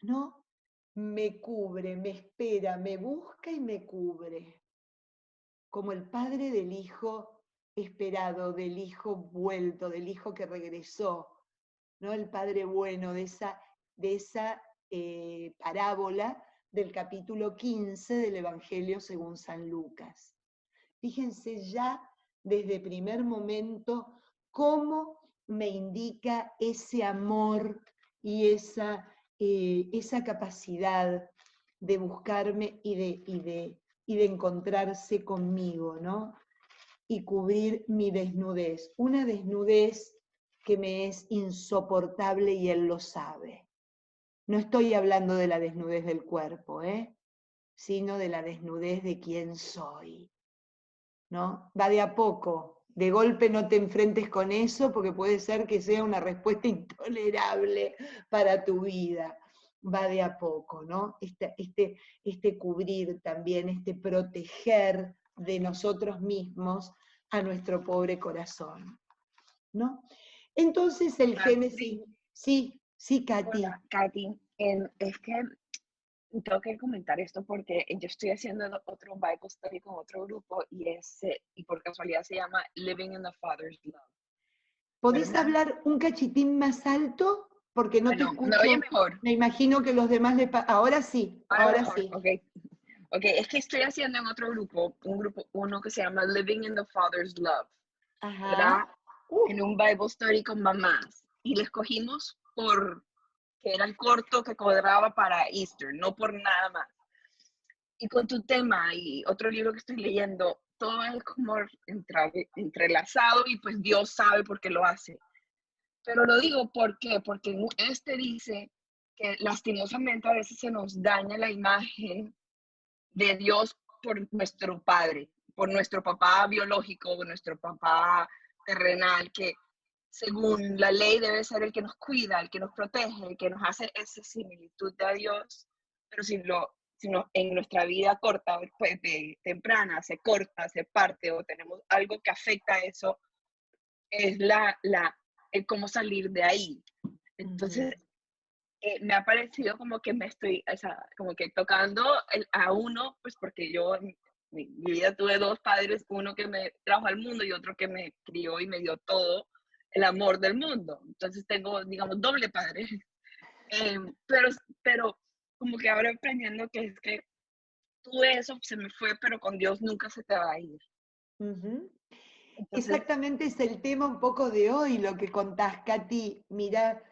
¿no? Me cubre, me espera, me busca y me cubre. Como el padre del hijo esperado, del hijo vuelto, del hijo que regresó, ¿no? El padre bueno de esa parábola del capítulo 15 del Evangelio según San Lucas. Fíjense ya desde primer momento cómo me indica ese amor y esa capacidad de buscarme y de encontrarse conmigo, ¿no? Y cubrir mi desnudez. Una desnudez que me es insoportable y Él lo sabe. No estoy hablando de la desnudez del cuerpo, sino de la desnudez de quién soy, ¿no? Va de a poco. De golpe no te enfrentes con eso porque puede ser que sea una respuesta intolerable para tu vida. Va de a poco, ¿no? Este cubrir también, este proteger de nosotros mismos a nuestro pobre corazón, ¿no? Entonces el Génesis, sí, Katy. Hola, Katy, es que tengo que comentar esto porque yo estoy haciendo otro Bible Study con otro grupo y por casualidad se llama Living in the Father's Love. ¿Podés ¿Verdad? hablar un cachitín más alto? Porque no te escucho. ¿Me oye mejor? Me imagino que los demás le ahora sí, ahora mejor, sí. Ok, es que estoy haciendo en otro grupo, uno que se llama Living in the Father's Love, ¿verdad? Ajá. En un Bible Study con mamás. Y le escogimos que era el corto que cuadraba para Easter, no por nada más. Y con tu tema y otro libro que estoy leyendo, todo es como entrelazado y pues Dios sabe por qué lo hace. Pero lo digo ¿por qué? Porque este dice que lastimosamente a veces se nos daña la imagen de Dios por nuestro padre, por nuestro papá biológico, por nuestro papá terrenal, que según la ley debe ser el que nos cuida, el que nos protege, el que nos hace esa similitud de Dios. Pero si lo sino en nuestra vida corta, pues temprana, se corta, se parte o tenemos algo que afecta a eso, es el cómo salir de ahí. Entonces, me ha parecido como que me estoy, o sea, como que tocando a uno, pues porque yo en mi vida tuve dos padres, uno que me trajo al mundo y otro que me crió y me dio todo el amor del mundo. Entonces tengo, digamos, doble padre. Pero como que ahora aprendiendo que es que tuve eso, se me fue, pero con Dios nunca se te va a ir. Ujú. Entonces, Exactamente es el tema un poco de hoy, lo que contás, Katy. Mira,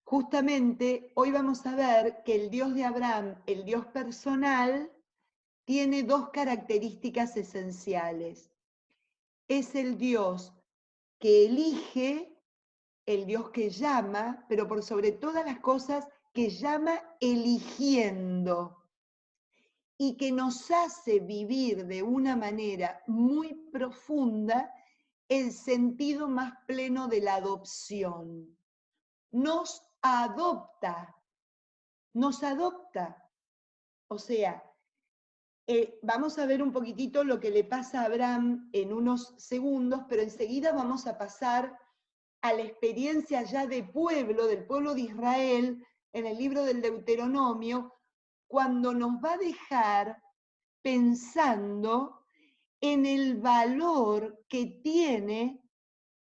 justamente hoy vamos a ver que el Dios de Abraham, el Dios personal, tiene dos características esenciales. Es el Dios que elige, el Dios que llama, pero por sobre todas las cosas, que llama eligiendo y que nos hace vivir de una manera muy profunda el sentido más pleno de la adopción. Nos adopta. O sea, vamos a ver un poquitito lo que le pasa a Abraham en unos segundos, pero enseguida vamos a pasar a la experiencia ya del pueblo de Israel, en el libro del Deuteronomio, cuando nos va a dejar pensando en el valor que tiene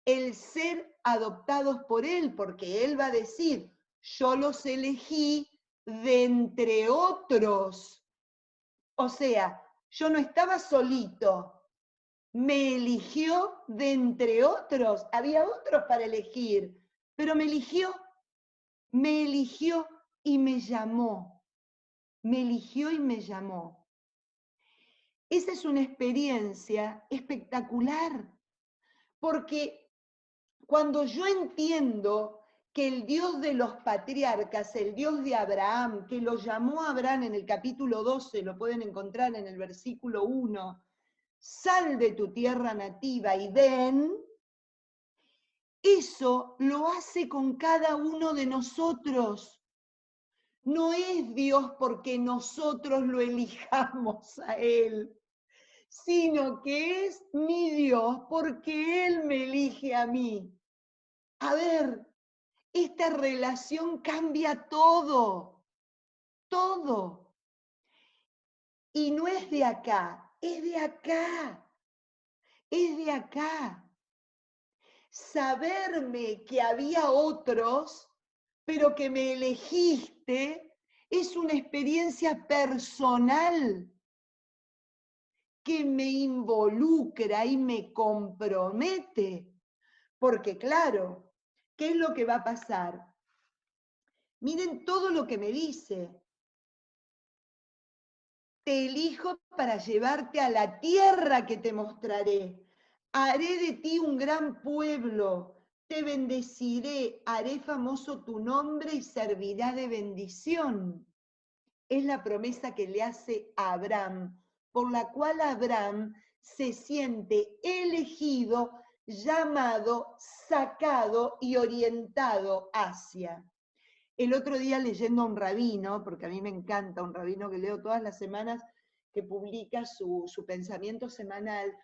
el ser adoptados por él, porque él va a decir, yo los elegí de entre otros. O sea, yo no estaba solito, me eligió de entre otros, había otros para elegir, pero me eligió y me llamó, me eligió y me llamó. Esa es una experiencia espectacular, porque cuando yo entiendo que el Dios de los patriarcas, el Dios de Abraham, que lo llamó Abraham en el capítulo 12, lo pueden encontrar en el versículo 1, sal de tu tierra nativa y ven, eso lo hace con cada uno de nosotros. No es Dios porque nosotros lo elijamos a Él, sino que es mi Dios porque Él me elige a mí. A ver, esta relación cambia todo, todo. Y no es de acá, es de acá, es de acá. Saberme que había otros, pero que me elegiste, es una experiencia personal que me involucra y me compromete. Porque claro, ¿qué es lo que va a pasar? Miren todo lo que me dice. Te elijo para llevarte a la tierra que te mostraré. Haré de ti un gran pueblo. Te bendeciré, haré famoso tu nombre y servirá de bendición. Es la promesa que le hace a Abraham, por la cual Abraham se siente elegido, llamado, sacado y orientado hacia. El otro día leyendo a un rabino, porque a mí me encanta, un rabino que leo todas las semanas, que publica su pensamiento semanal,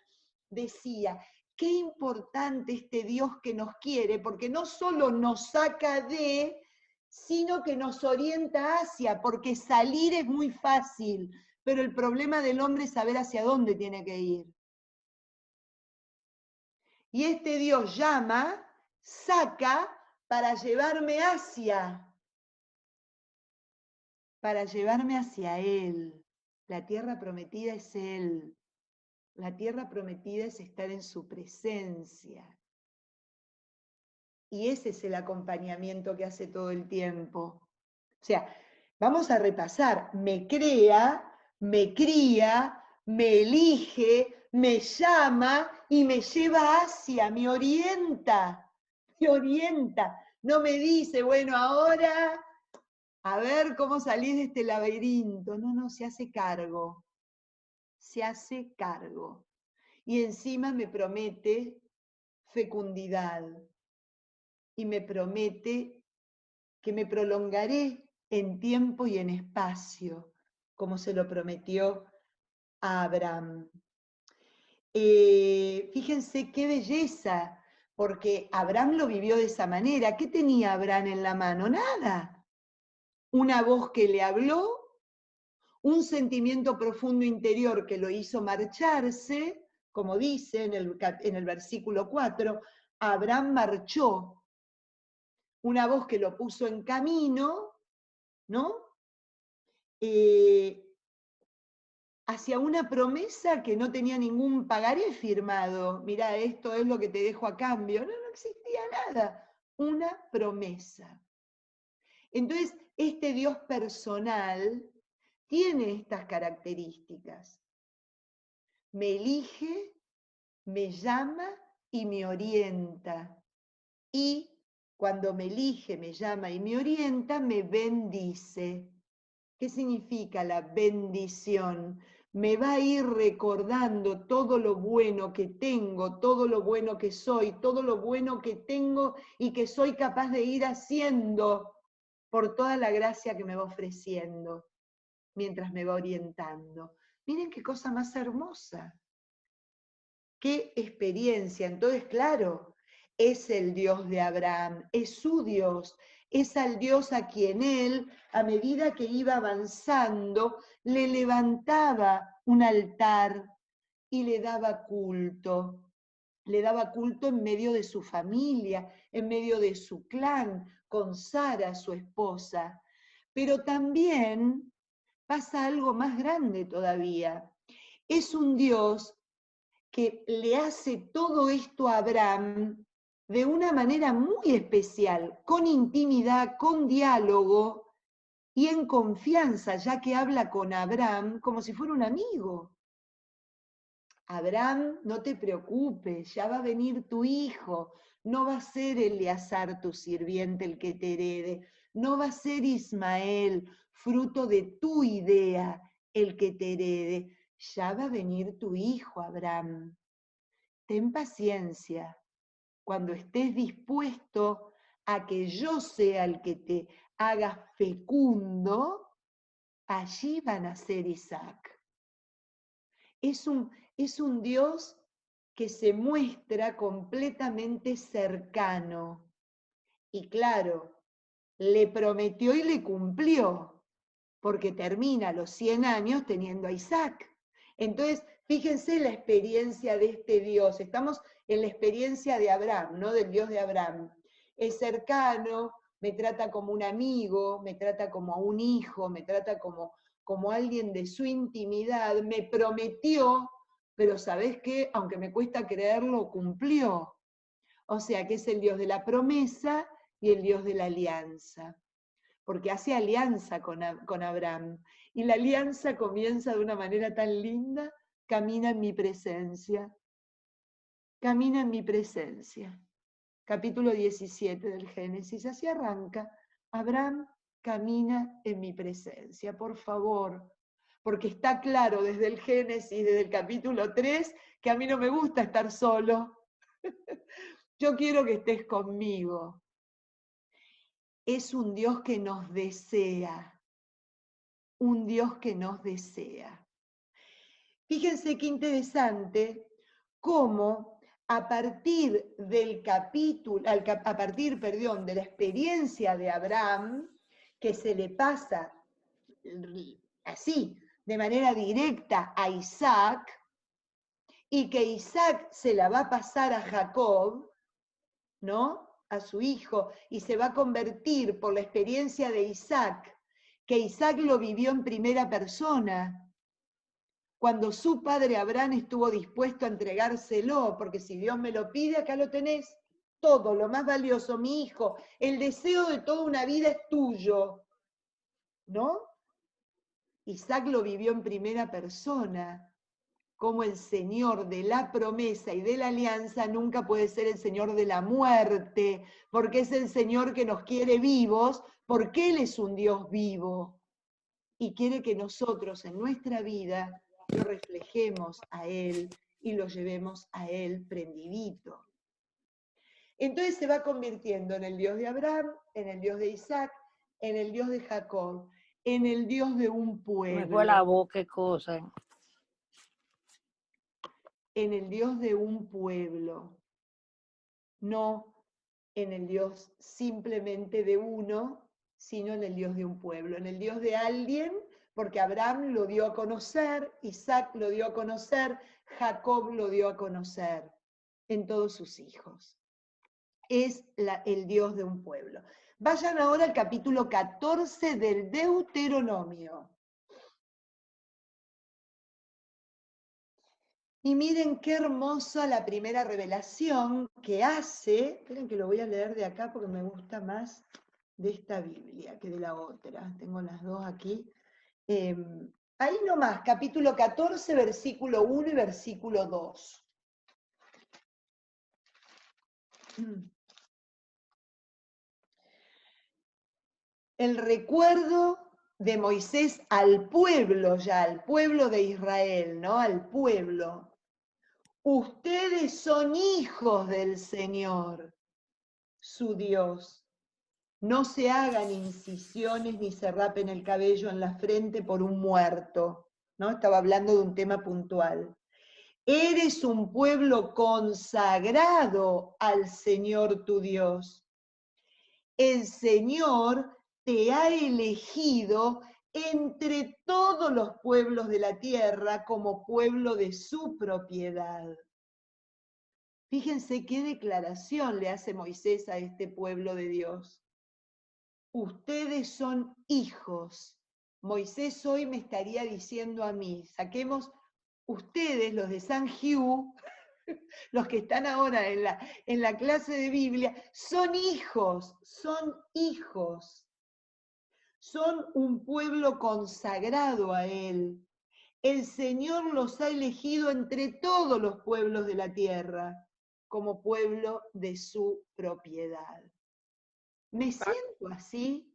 decía, qué importante este Dios que nos quiere, porque no solo nos saca de, sino que nos orienta hacia, porque salir es muy fácil, pero el problema del hombre es saber hacia dónde tiene que ir. Y este Dios llama, saca para llevarme hacia Él. La tierra prometida es Él. La tierra prometida es estar en su presencia. Y ese es el acompañamiento que hace todo el tiempo. O sea, vamos a repasar. Me crea, me cría, me elige, me llama y me lleva hacia, me orienta. Me orienta. No me dice, bueno, ahora a ver cómo salís de este laberinto. No, se hace cargo. Se hace cargo. Y encima me promete fecundidad. Y me promete que me prolongaré en tiempo y en espacio, como se lo prometió a Abraham. Fíjense qué belleza, porque Abraham lo vivió de esa manera. ¿Qué tenía Abraham en la mano? Nada. Una voz que le habló, un sentimiento profundo interior que lo hizo marcharse, como dice en el versículo 4, Abraham marchó. Una voz que lo puso en camino, ¿no? Hacia una promesa que no tenía ningún pagaré firmado. Mirá, esto es lo que te dejo a cambio. No, no existía nada. Una promesa. Entonces, este Dios personal tiene estas características. Me elige, me llama y me orienta. Y cuando me elige, me llama y me orienta, me bendice. ¿Qué significa la bendición? Me va a ir recordando todo lo bueno que tengo, todo lo bueno que soy, todo lo bueno que tengo y que soy capaz de ir haciendo por toda la gracia que me va ofreciendo mientras me va orientando. Miren qué cosa más hermosa. Qué experiencia. Entonces, claro, es el Dios de Abraham, es su Dios, es al Dios a quien él, a medida que iba avanzando, le levantaba un altar y le daba culto. Le daba culto en medio de su familia, en medio de su clan, con Sara, su esposa. Pero también pasa algo más grande todavía. Es un Dios que le hace todo esto a Abraham de una manera muy especial, con intimidad, con diálogo y en confianza, ya que habla con Abraham como si fuera un amigo. Abraham, no te preocupes, ya va a venir tu hijo, no va a ser Eleazar tu sirviente el que te herede, no va a ser Ismael, fruto de tu idea, el que te herede, ya va a venir tu hijo, Abraham. Ten paciencia. Cuando estés dispuesto a que yo sea el que te haga fecundo, allí va a nacer Isaac. Es un Dios que se muestra completamente cercano. Y claro, le prometió y le cumplió, porque termina los 100 años teniendo a Isaac. Entonces, fíjense la experiencia de este Dios. Estamos en la experiencia de Abraham, ¿no? Del Dios de Abraham. Es cercano, me trata como un amigo, me trata como a un hijo, me trata como alguien de su intimidad. Me prometió, pero ¿sabés qué? Aunque me cuesta creerlo, cumplió. O sea, que es el Dios de la promesa y el Dios de la alianza. Porque hace alianza con Abraham. Y la alianza comienza de una manera tan linda: camina en mi presencia. Camina en mi presencia. Capítulo 17 del Génesis, así arranca. Abraham camina en mi presencia, por favor. Porque está claro desde el Génesis, desde el capítulo 3, que a mí no me gusta estar solo. Yo quiero que estés conmigo. Es un Dios que nos desea. Un Dios que nos desea. Fíjense qué interesante cómo a partir del capítulo, a partir, perdón, de la experiencia de Abraham, que se le pasa así, de manera directa a Isaac, y que Isaac se la va a pasar a Jacob, ¿no? A su hijo, y se va a convertir por la experiencia de Isaac, que Isaac lo vivió en primera persona, cuando su padre Abraham estuvo dispuesto a entregárselo, porque si Dios me lo pide, acá lo tenés, todo, lo más valioso, mi hijo, el deseo de toda una vida es tuyo, ¿no? Isaac lo vivió en primera persona, como el Señor de la promesa y de la alianza nunca puede ser el Señor de la muerte, porque es el Señor que nos quiere vivos, porque Él es un Dios vivo y quiere que nosotros en nuestra vida lo reflejemos a Él y lo llevemos a Él prendidito. Entonces se va convirtiendo en el Dios de Abraham, en el Dios de Isaac, en el Dios de Jacob, en el Dios de un Me fue la pueblo, voz, qué cosa. en el Dios de un pueblo, no en el Dios simplemente de uno, sino en el Dios de un pueblo, en el Dios de alguien, porque Abraham lo dio a conocer, Isaac lo dio a conocer, Jacob lo dio a conocer en todos sus hijos. Es el Dios de un pueblo. Vayan ahora al capítulo 14 del Deuteronomio. Y miren qué hermosa la primera revelación que hace. Esperen que lo voy a leer de acá porque me gusta más de esta Biblia que de la otra. Tengo las dos aquí. Ahí nomás, capítulo 14, versículo 1 y versículo 2. El recuerdo de Moisés al pueblo ya, al pueblo de Israel, ¿no? Al pueblo. Ustedes son hijos del Señor, su Dios. No se hagan incisiones ni se rapen el cabello en la frente por un muerto, ¿no? Estaba hablando de un tema puntual. Eres un pueblo consagrado al Señor tu Dios. El Señor te ha elegido entre todos los pueblos de la tierra como pueblo de su propiedad. Fíjense qué declaración le hace Moisés a este pueblo de Dios. Ustedes son hijos. Moisés hoy me estaría diciendo a mí, saquemos ustedes, los de San Hugh, los que están ahora en la clase de Biblia, son hijos, son hijos. Son un pueblo consagrado a Él. El Señor los ha elegido entre todos los pueblos de la tierra como pueblo de su propiedad. ¿Me siento así?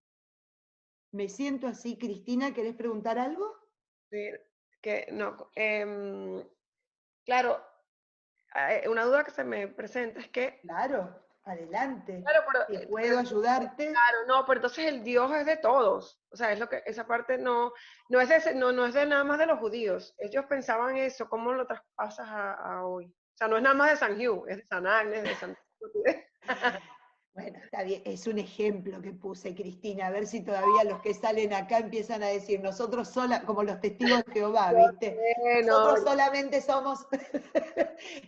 ¿Me siento así? Cristina, ¿querés preguntar algo? Sí, claro, una duda que se me presenta es que... Claro, adelante. Claro, pero, Si puedo ayudarte. Claro, no, pero entonces el Dios es de todos. O sea, es lo que esa parte no es de nada más de los judíos. Ellos pensaban eso, ¿cómo lo traspasas a hoy? O sea, no es nada más de San Hugh, es de San Agnes, de San... Bueno, está bien, es un ejemplo que puse, Cristina, a ver si todavía los que salen acá empiezan a decir, nosotros sola, como los testigos de Jehová, ¿viste? Nosotros solamente somos...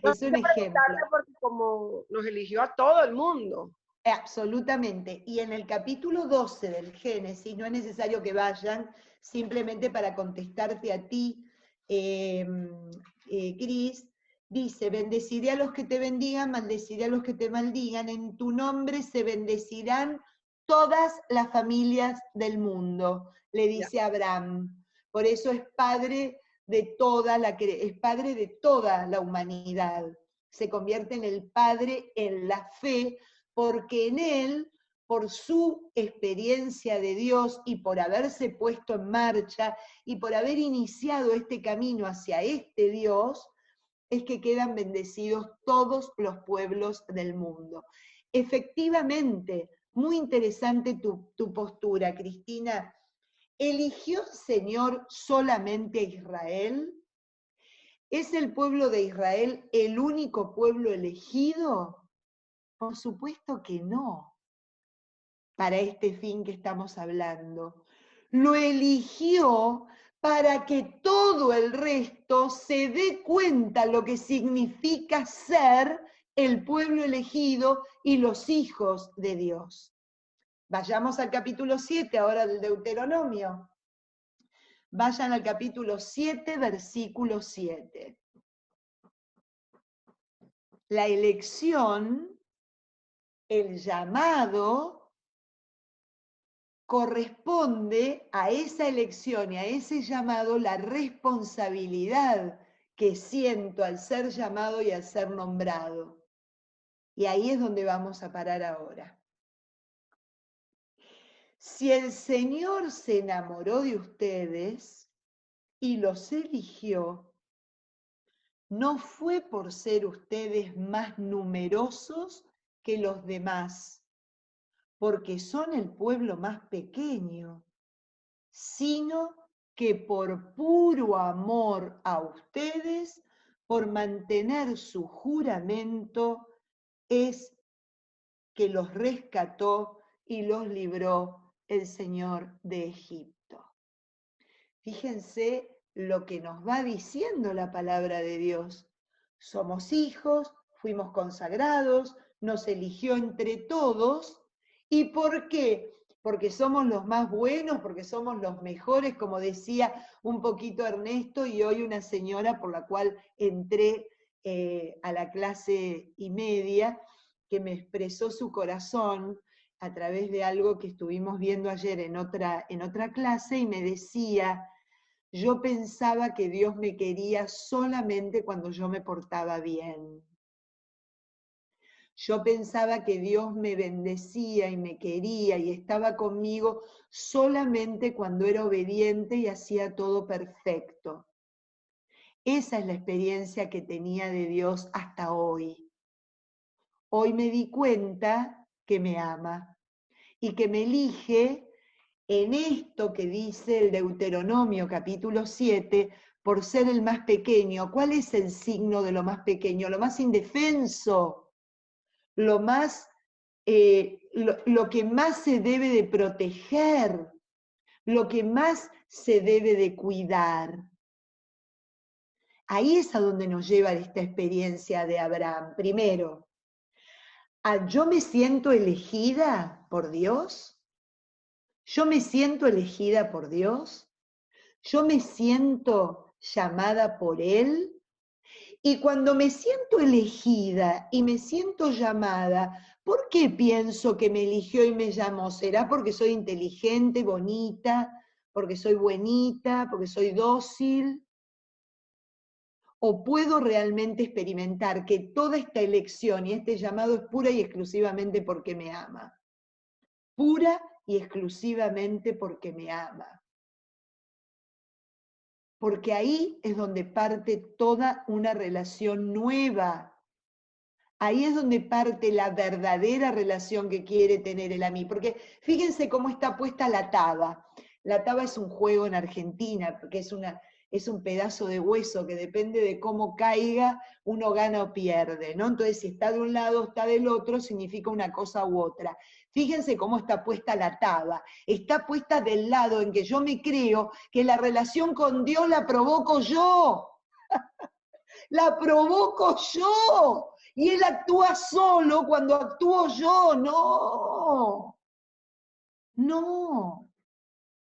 Es un ejemplo. Porque como nos eligió a todo el mundo. Absolutamente. Y en el capítulo 12 del Génesis, no es necesario que vayan, simplemente para contestarte a ti, Cris, dice, bendeciré a los que te bendigan, maldeciré a los que te maldigan, en tu nombre se bendecirán todas las familias del mundo, le dice Abraham. Por eso es padre de toda la humanidad. Se convierte en el padre en la fe, porque en él, por su experiencia de Dios y por haberse puesto en marcha y por haber iniciado este camino hacia este Dios, es que quedan bendecidos todos los pueblos del mundo. Efectivamente, muy interesante tu postura, Cristina. ¿Eligió el Señor solamente a Israel? ¿Es el pueblo de Israel el único pueblo elegido? Por supuesto que no, para este fin que estamos hablando. Lo eligió para que todo el resto se dé cuenta lo que significa ser el pueblo elegido y los hijos de Dios. Vayamos al capítulo 7 ahora del Deuteronomio. Vayan al capítulo 7, versículo 7. La elección, el llamado, corresponde a esa elección y a ese llamado la responsabilidad que siento al ser llamado y al ser nombrado. Y ahí es donde vamos a parar ahora. Si el Señor se enamoró de ustedes y los eligió, no fue por ser ustedes más numerosos que los demás, porque son el pueblo más pequeño, sino que por puro amor a ustedes, por mantener su juramento, es que los rescató y los libró el Señor de Egipto. Fíjense lo que nos va diciendo la palabra de Dios. Somos hijos, fuimos consagrados, nos eligió entre todos. ¿Y por qué? Porque somos los más buenos, porque somos los mejores, como decía un poquito Ernesto, y hoy una señora por la cual entré a la clase y media, que me expresó su corazón a través de algo que estuvimos viendo ayer en otra clase, y me decía: yo pensaba que Dios me quería solamente cuando yo me portaba bien. Yo pensaba que Dios me bendecía y me quería y estaba conmigo solamente cuando era obediente y hacía todo perfecto. Esa es la experiencia que tenía de Dios hasta hoy. Hoy me di cuenta que me ama y que me elige en esto que dice el Deuteronomio capítulo 7, por ser el más pequeño. ¿Cuál es el signo de lo más pequeño? Lo más indefenso, lo más, lo que más se debe de proteger, lo que más se debe de cuidar. Ahí es a donde nos lleva esta experiencia de Abraham. Primero, yo me siento elegida por Dios. Yo me siento elegida por Dios. Yo me siento llamada por Él. Y cuando me siento elegida y me siento llamada, ¿por qué pienso que me eligió y me llamó? ¿Será porque soy inteligente, bonita, porque soy buenita, porque soy dócil? ¿O puedo realmente experimentar que toda esta elección y este llamado es pura y exclusivamente porque me ama? Pura y exclusivamente porque me ama. Porque ahí es donde parte toda una relación nueva. Ahí es donde parte la verdadera relación que quiere tener él a mí. Porque fíjense cómo está puesta la taba. La taba es un juego en Argentina, porque es un pedazo de hueso que depende de cómo caiga, uno gana o pierde, ¿no? Entonces, si está de un lado o está del otro, significa una cosa u otra. Fíjense cómo está puesta la taba. Está puesta del lado en que yo me creo que la relación con Dios la provoco yo. La provoco yo. Y Él actúa solo cuando actúo yo. No. No.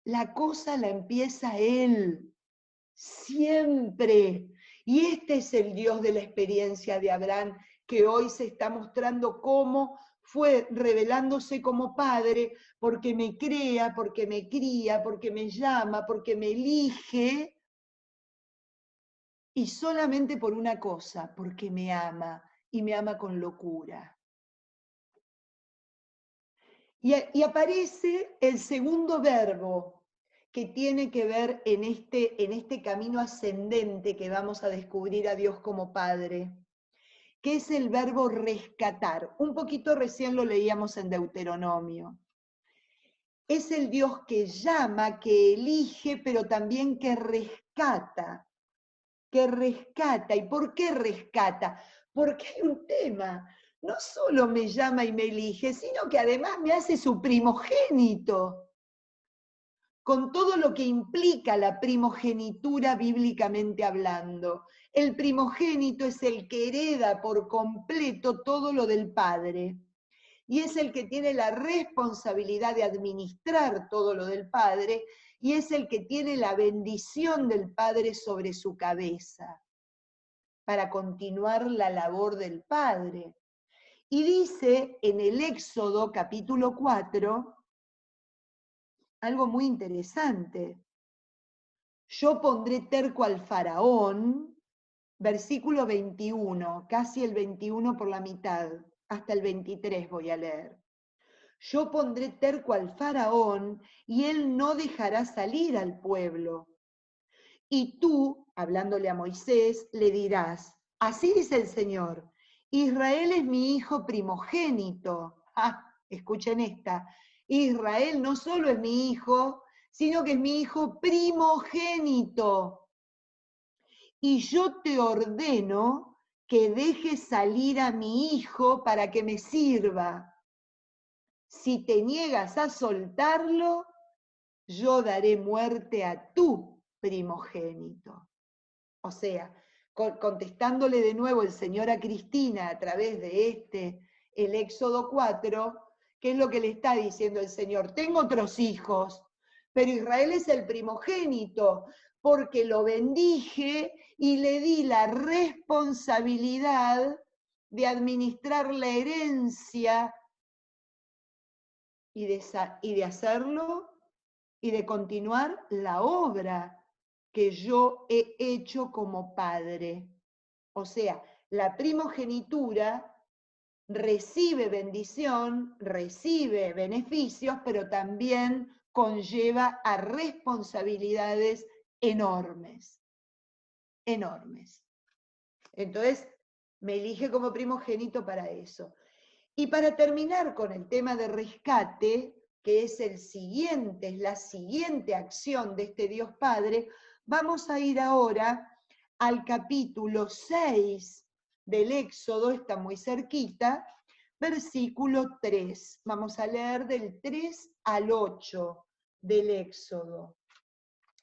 La cosa la empieza Él. Siempre. Y este es el Dios de la experiencia de Abraham, que hoy se está mostrando cómo fue revelándose como padre, porque me crea, porque me cría, porque me llama, porque me elige, y solamente por una cosa, porque me ama, y me ama con locura. Y aparece el segundo verbo que tiene que ver en este camino ascendente que vamos a descubrir a Dios como Padre, que es el verbo rescatar. Un poquito recién lo leíamos en Deuteronomio. Es el Dios que llama, que elige, pero también que rescata. Que rescata. ¿Y por qué rescata? Porque hay un tema. No solo me llama y me elige, sino que además me hace su primogénito, con todo lo que implica la primogenitura bíblicamente hablando. El primogénito es el que hereda por completo todo lo del Padre, y es el que tiene la responsabilidad de administrar todo lo del Padre, y es el que tiene la bendición del Padre sobre su cabeza, para continuar la labor del Padre. Y dice en el Éxodo capítulo 4, algo muy interesante. Yo pondré terco al faraón, versículo 21, casi el 21 por la mitad, hasta el 23 voy a leer. Yo pondré terco al faraón y él no dejará salir al pueblo. Y tú, hablándole a Moisés, le dirás, así dice el Señor, Israel es mi hijo primogénito. ¡Ah! escuchen esta, Israel no solo es mi hijo, sino que es mi hijo primogénito. Y yo te ordeno que dejes salir a mi hijo para que me sirva. Si te niegas a soltarlo, yo daré muerte a tu primogénito. O sea, contestándole de nuevo el Señor a Cristina a través de el Éxodo 4, ¿qué es lo que le está diciendo el Señor? Tengo otros hijos, pero Israel es el primogénito, porque lo bendije y le di la responsabilidad de administrar la herencia y de hacerlo y de continuar la obra que yo he hecho como padre. O sea, la primogenitura recibe bendición, recibe beneficios, pero también conlleva a responsabilidades enormes, enormes. Entonces, me elige como primogénito para eso. Y para terminar con el tema de rescate, que es es la siguiente acción de este Dios Padre, vamos a ir ahora al capítulo 6 del Éxodo, está muy cerquita, versículo 3. Vamos a leer del 3 al 8 del Éxodo,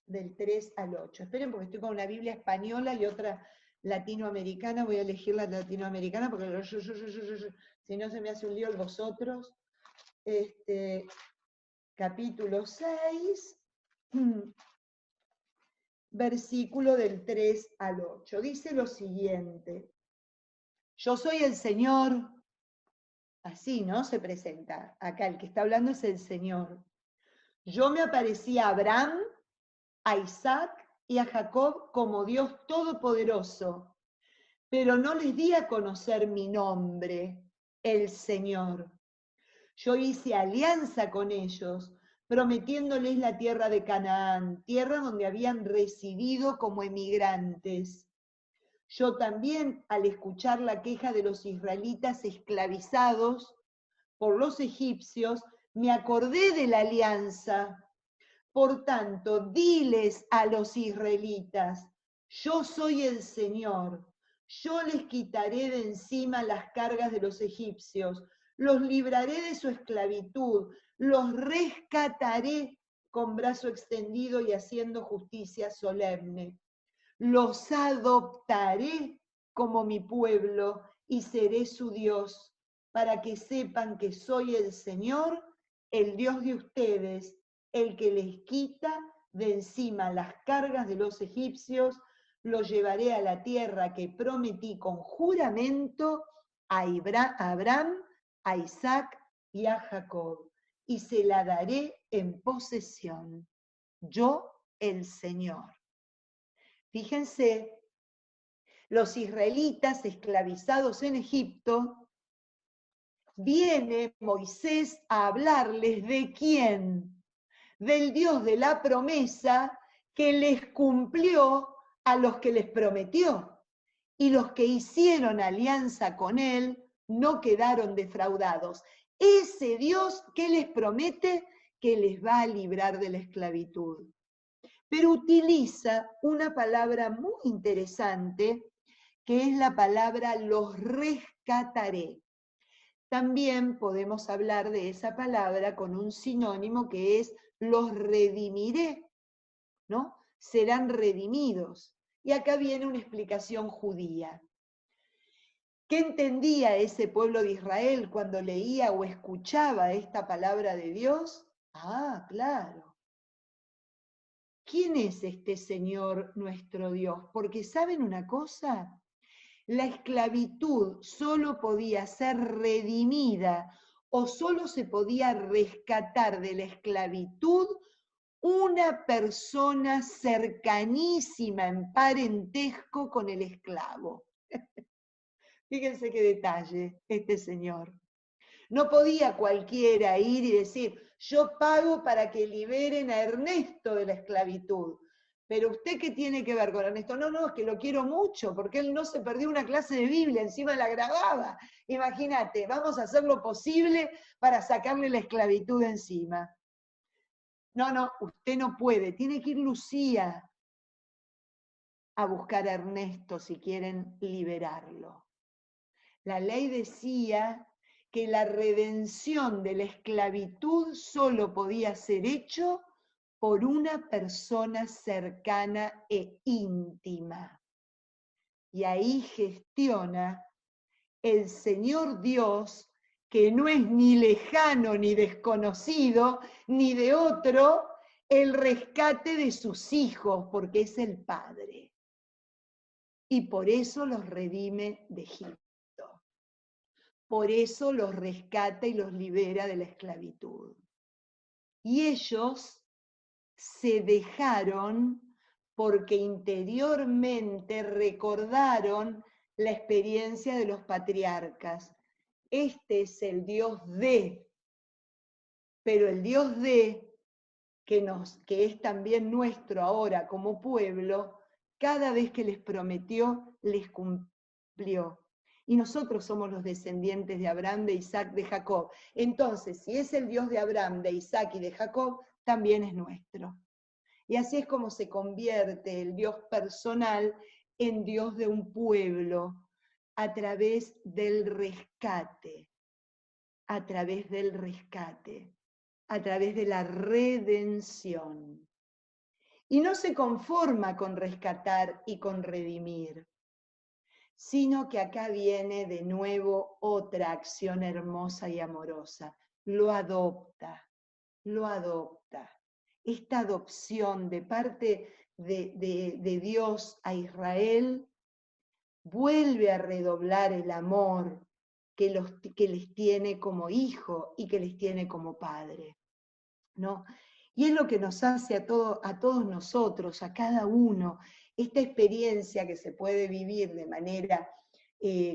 del 3 al 8. Esperen porque estoy con una Biblia española y otra latinoamericana, voy a elegir la latinoamericana porque si no se me hace un lío el vosotros. Capítulo 6, versículo del 3 al 8. Dice lo siguiente: yo soy el Señor, así, ¿no? Se presenta. Acá el que está hablando es el Señor. Yo me aparecí a Abraham, a Isaac y a Jacob como Dios Todopoderoso, pero no les di a conocer mi nombre, el Señor. Yo hice alianza con ellos, prometiéndoles la tierra de Canaán, tierra donde habían residido como emigrantes. Yo también, al escuchar la queja de los israelitas esclavizados por los egipcios, me acordé de la alianza. Por tanto, diles a los israelitas, yo soy el Señor, yo les quitaré de encima las cargas de los egipcios, los libraré de su esclavitud, los rescataré con brazo extendido y haciendo justicia solemne. Los adoptaré como mi pueblo y seré su Dios, para que sepan que soy el Señor, el Dios de ustedes, el que les quita de encima las cargas de los egipcios. Los llevaré a la tierra que prometí con juramento a Abraham, a Isaac y a Jacob, y se la daré en posesión. Yo, el Señor. Fíjense, los israelitas esclavizados en Egipto, viene Moisés a hablarles de quién, del Dios de la promesa que les cumplió a los que les prometió, y los que hicieron alianza con él no quedaron defraudados. Ese Dios que les promete que les va a librar de la esclavitud. Pero utiliza una palabra muy interesante, que es la palabra los rescataré. También podemos hablar de esa palabra con un sinónimo que es los redimiré, ¿no? Serán redimidos. Y acá viene una explicación judía. ¿Qué entendía ese pueblo de Israel cuando leía o escuchaba esta palabra de Dios? Ah, claro. ¿Quién es este Señor nuestro Dios? Porque ¿saben una cosa? La esclavitud solo podía ser redimida o solo se podía rescatar de la esclavitud una persona cercanísima en parentesco con el esclavo. Fíjense qué detalle este señor. No podía cualquiera ir y decir, yo pago para que liberen a Ernesto de la esclavitud. pero usted qué tiene que ver con Ernesto? No, no, es que lo quiero mucho, porque él no se perdió una clase de Biblia, encima la grababa. Imagínate, vamos a hacer lo posible para sacarle la esclavitud de encima. No, no, usted no puede, tiene que ir Lucía a buscar a Ernesto si quieren liberarlo. La ley decía que la redención de la esclavitud solo podía ser hecho por una persona cercana e íntima. Y ahí gestiona el Señor Dios, que no es ni lejano ni desconocido, ni de otro, el rescate de sus hijos, porque es el Padre. Y por eso los redime de Egipto. Por eso los rescata y los libera de la esclavitud. Y ellos se dejaron porque interiormente recordaron la experiencia de los patriarcas. Este es el Dios de, pero el Dios de, que es también nuestro ahora como pueblo, cada vez que les prometió, les cumplió. Y nosotros somos los descendientes de Abraham, de Isaac, de Jacob. Entonces, si es el Dios de Abraham, de Isaac y de Jacob, también es nuestro. Y así es como se convierte el Dios personal en Dios de un pueblo, a través del rescate, a través del rescate, a través de la redención. Y no se conforma con rescatar y con redimir, sino que acá viene de nuevo otra acción hermosa y amorosa. Lo adopta, lo adopta. Esta adopción de parte de Dios a Israel vuelve a redoblar el amor que les tiene como hijo y que les tiene como padre, ¿no? Y es lo que nos hace a todos nosotros, a cada uno, esta experiencia que se puede vivir de manera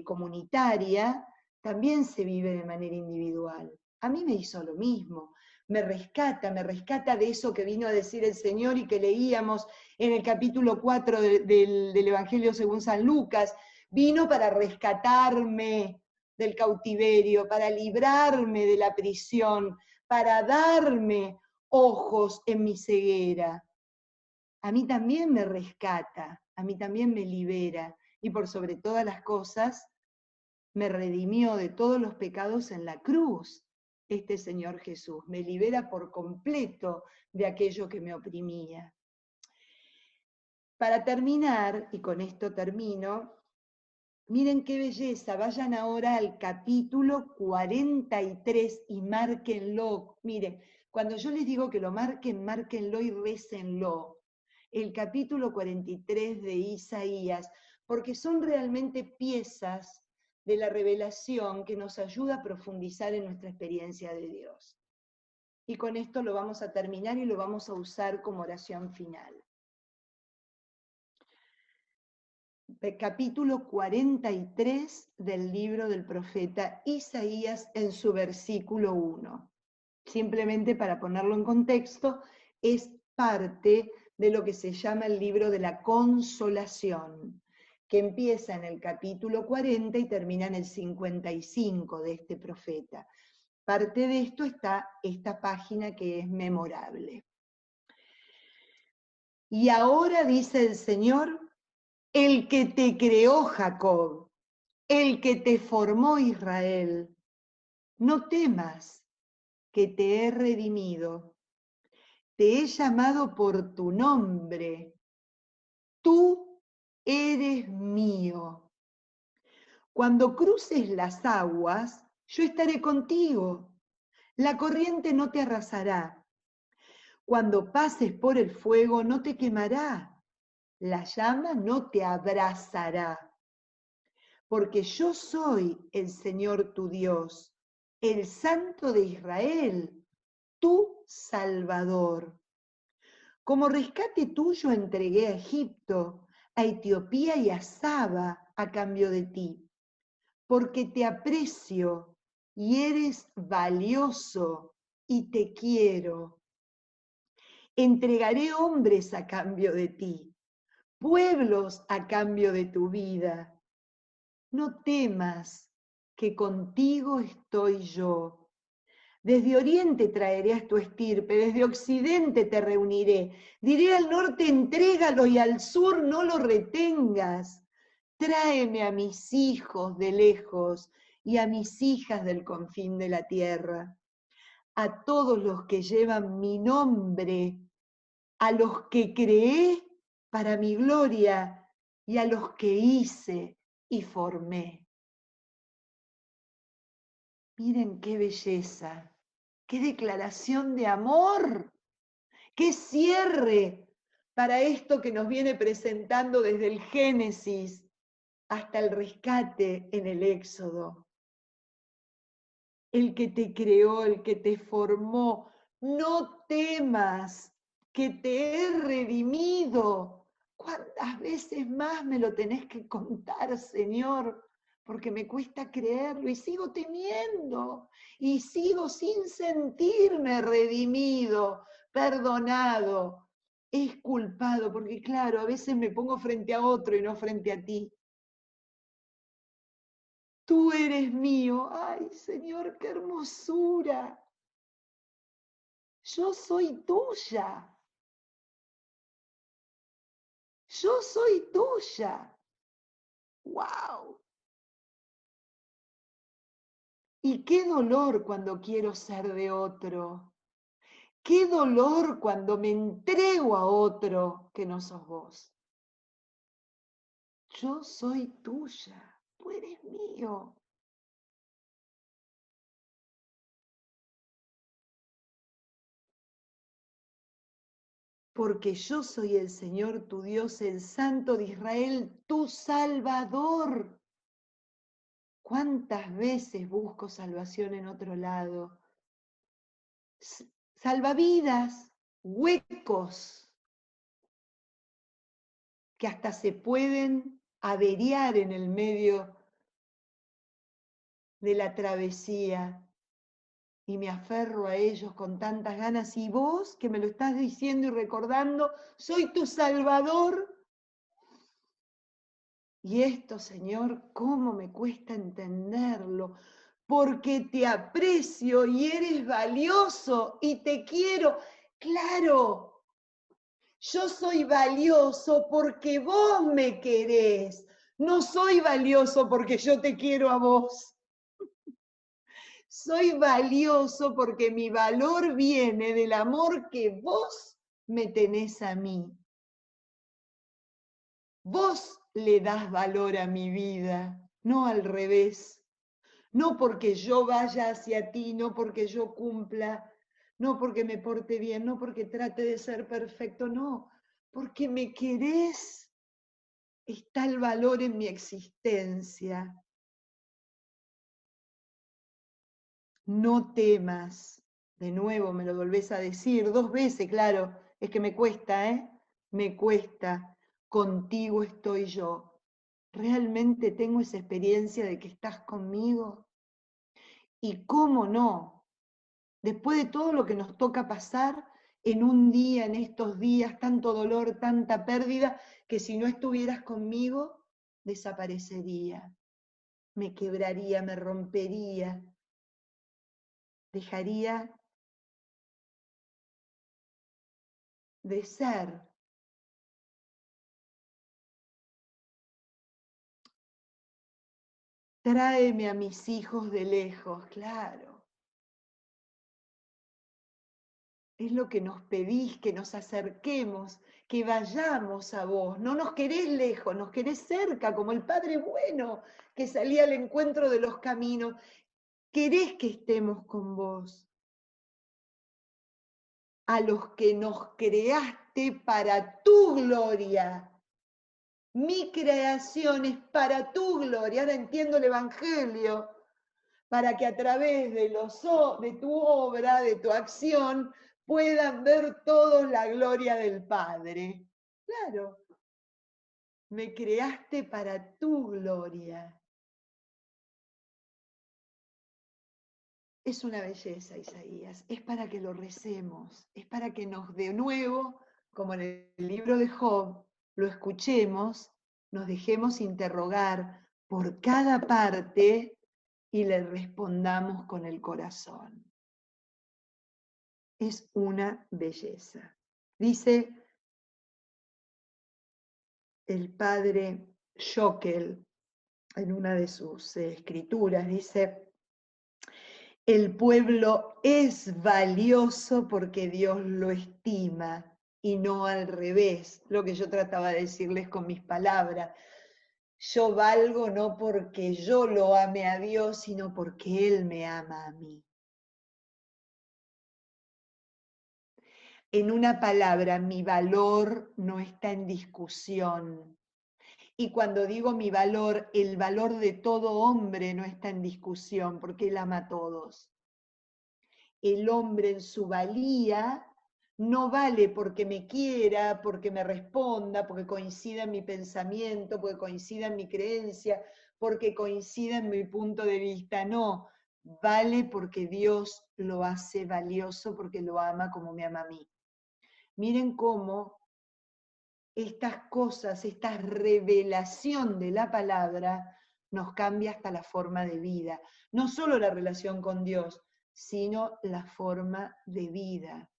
comunitaria, también se vive de manera individual. A mí me hizo lo mismo, me rescata de eso que vino a decir el Señor y que leíamos en el capítulo 4 del Evangelio según San Lucas. Vino para rescatarme del cautiverio, para librarme de la prisión, para darme ojos en mi ceguera. A mí también me rescata, a mí también me libera, y por sobre todas las cosas, me redimió de todos los pecados en la cruz. Este Señor Jesús me libera por completo de aquello que me oprimía. Para terminar, y con esto termino, miren qué belleza, vayan ahora al capítulo 43 y márquenlo. Miren, cuando yo les digo que lo marquen, márquenlo y récenlo. El capítulo 43 de Isaías, porque son realmente piezas de la revelación que nos ayuda a profundizar en nuestra experiencia de Dios. Y con esto lo vamos a terminar y lo vamos a usar como oración final. Capítulo 43 del libro del profeta Isaías en su versículo 1. Simplemente para ponerlo en contexto, es parte de lo que se llama el libro de la consolación, que empieza en el capítulo 40 y termina en el 55 de este profeta. Parte de esto está esta página que es memorable. Y ahora dice el Señor, el que te creó Jacob, el que te formó Israel, no temas que te he redimido, te he llamado por tu nombre, tú eres mío. Cuando cruces las aguas, yo estaré contigo, la corriente no te arrasará. Cuando pases por el fuego, no te quemará, la llama no te abrazará. Porque yo soy el Señor tu Dios, el Santo de Israel, tu Salvador. Como rescate tuyo entregué a Egipto, a Etiopía y a Saba a cambio de ti, porque te aprecio y eres valioso y te quiero. Entregaré hombres a cambio de ti, pueblos a cambio de tu vida. No temas, que contigo estoy yo. Desde oriente traeré a tu estirpe, desde occidente te reuniré. Diré al norte, entrégalo, y al sur no lo retengas. Tráeme a mis hijos de lejos y a mis hijas del confín de la tierra. A todos los que llevan mi nombre, a los que creé para mi gloria y a los que hice y formé. Miren qué belleza, qué declaración de amor, qué cierre para esto que nos viene presentando desde el Génesis hasta el rescate en el Éxodo. El que te creó, el que te formó, no temas, que te he redimido. ¿Cuántas veces más me lo tenés que contar, Señor? Porque me cuesta creerlo y sigo temiendo y sigo sin sentirme redimido, perdonado, exculpado, porque claro, a veces me pongo frente a otro y no frente a ti. Tú eres mío. Ay, Señor, qué hermosura. Yo soy tuya. Yo soy tuya. ¡Wow! Y qué dolor cuando quiero ser de otro. Qué dolor cuando me entrego a otro que no sos vos. Yo soy tuya. Tú eres mío. Porque yo soy el Señor tu Dios, el Santo de Israel, tu Salvador. ¿Cuántas veces busco salvación en otro lado? Salvavidas, huecos, que hasta se pueden averiar en el medio de la travesía. Y me aferro a ellos con tantas ganas. Y vos, que me lo estás diciendo y recordando, soy tu Salvador. Y esto, Señor, cómo me cuesta entenderlo, porque te aprecio y eres valioso y te quiero. Claro, yo soy valioso porque vos me querés. No soy valioso porque yo te quiero a vos. Soy valioso porque mi valor viene del amor que vos me tenés a mí. Vos le das valor a mi vida, no al revés. No porque yo vaya hacia ti, no porque yo cumpla, no porque me porte bien, no porque trate de ser perfecto, no, porque me querés. Está el valor en mi existencia. No temas. De nuevo me lo volvés a decir 2 veces, claro, es que me cuesta, ¿eh? Me cuesta. Contigo estoy yo. ¿Realmente tengo esa experiencia de que estás conmigo? Y cómo no, después de todo lo que nos toca pasar en un día, en estos días, tanto dolor, tanta pérdida, que si no estuvieras conmigo, desaparecería, me quebraría, me rompería, dejaría de ser. Tráeme a mis hijos de lejos, claro. Es lo que nos pedís, que nos acerquemos, que vayamos a vos. No nos querés lejos, nos querés cerca, como el Padre bueno que salía al encuentro de los caminos. Querés que estemos con vos. A los que nos creaste para tu gloria. Mi creación es para tu gloria. Ahora entiendo el Evangelio. Para que a través de tu obra, de tu acción, puedan ver todos la gloria del Padre. Claro, me creaste para tu gloria. Es una belleza, Isaías, es para que lo recemos, es para que nos de nuevo, como en el libro de Job, lo escuchemos, nos dejemos interrogar por cada parte y le respondamos con el corazón. Es una belleza. Dice el padre Schockel en una de sus escrituras, dice: el pueblo es valioso porque Dios lo estima y no al revés, lo que yo trataba de decirles con mis palabras. Yo valgo no porque yo lo ame a Dios, sino porque Él me ama a mí. En una palabra, mi valor no está en discusión. Y cuando digo mi valor, el valor de todo hombre no está en discusión, porque Él ama a todos. El hombre en su valía no vale porque me quiera, porque me responda, porque coincida en mi pensamiento, porque coincida en mi creencia, porque coincida en mi punto de vista. No, vale porque Dios lo hace valioso, porque lo ama como me ama a mí. Miren cómo estas cosas, esta revelación de la palabra nos cambia hasta la forma de vida. No solo la relación con Dios, sino la forma de vida,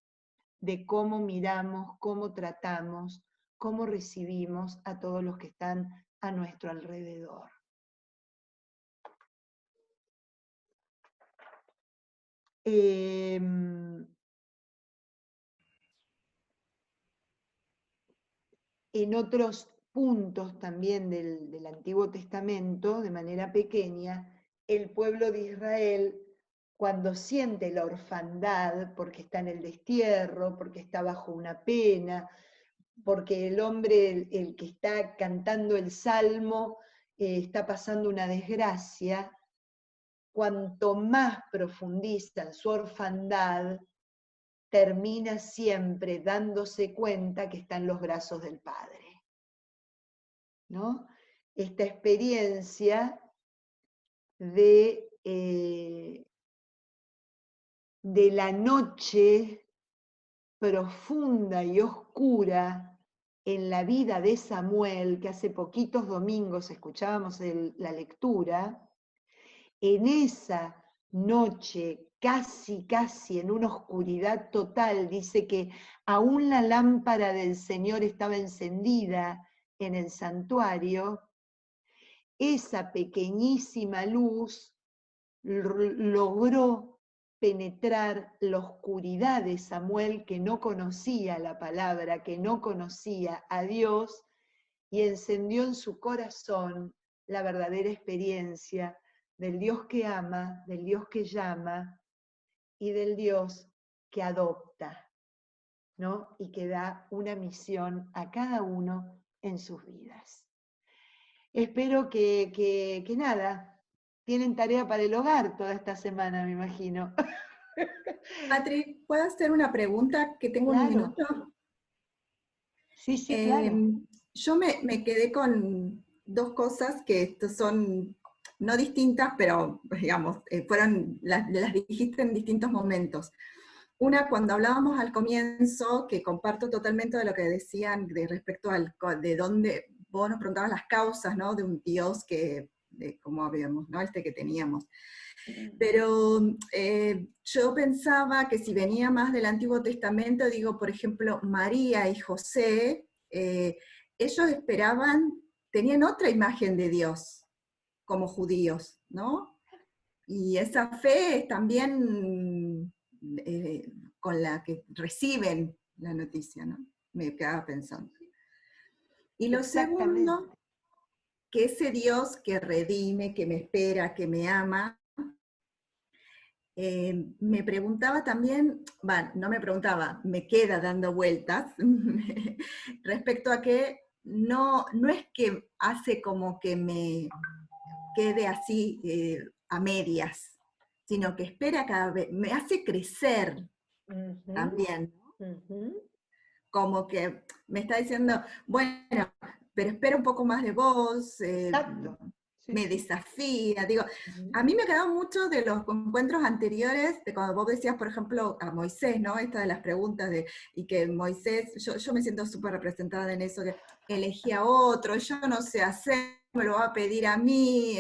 de cómo miramos, cómo tratamos, cómo recibimos a todos los que están a nuestro alrededor. En otros puntos también del Antiguo Testamento, de manera pequeña, el pueblo de Israel, cuando siente la orfandad, porque está en el destierro, porque está bajo una pena, porque el hombre, el que está cantando el salmo, está pasando una desgracia, cuanto más profundiza en su orfandad, termina siempre dándose cuenta que está en los brazos del Padre, ¿no? Esta experiencia de la noche profunda y oscura en la vida de Samuel, que hace poquitos domingos escuchábamos la lectura, en esa noche, casi en una oscuridad total, dice que aún la lámpara del Señor estaba encendida en el santuario, esa pequeñísima luz logró penetrar la oscuridad de Samuel, que no conocía la palabra, que no conocía a Dios, y encendió en su corazón la verdadera experiencia del Dios que ama, del Dios que llama y del Dios que adopta, ¿no? Y que da una misión a cada uno en sus vidas. Espero que nada, tienen tarea para el hogar toda esta semana, me imagino. Patri, ¿puedo hacer una pregunta que tengo Claro. un minuto? Sí, claro. Yo me quedé con dos cosas que son no distintas, pero digamos, las dijiste en distintos momentos. Una, cuando hablábamos al comienzo, que comparto totalmente de lo que decían respecto de dónde, vos nos preguntabas las causas, ¿no? De un Dios como habíamos, ¿no? Que teníamos. Pero yo pensaba que si venía más del Antiguo Testamento, digo, por ejemplo, María y José, ellos tenían otra imagen de Dios como judíos, ¿no? Y esa fe es también con la que reciben la noticia, ¿no? Me quedaba pensando. Y lo segundo, que ese Dios que redime, que me espera, que me ama, me preguntaba también, bueno, no me preguntaba, me queda dando vueltas respecto a que no es que hace como que me quede así a medias, sino que espera cada vez, me hace crecer también, ¿no? Como que me está diciendo, bueno, pero espera un poco más de vos. Exacto. me desafía. Digo, Ujú. a mí me quedó mucho de los encuentros anteriores, de cuando vos decías, por ejemplo, a Moisés, ¿no? Esta de las preguntas, y que Moisés, yo me siento súper representada en eso, que elegía a otro, yo no sé hacer, me lo va a pedir a mí,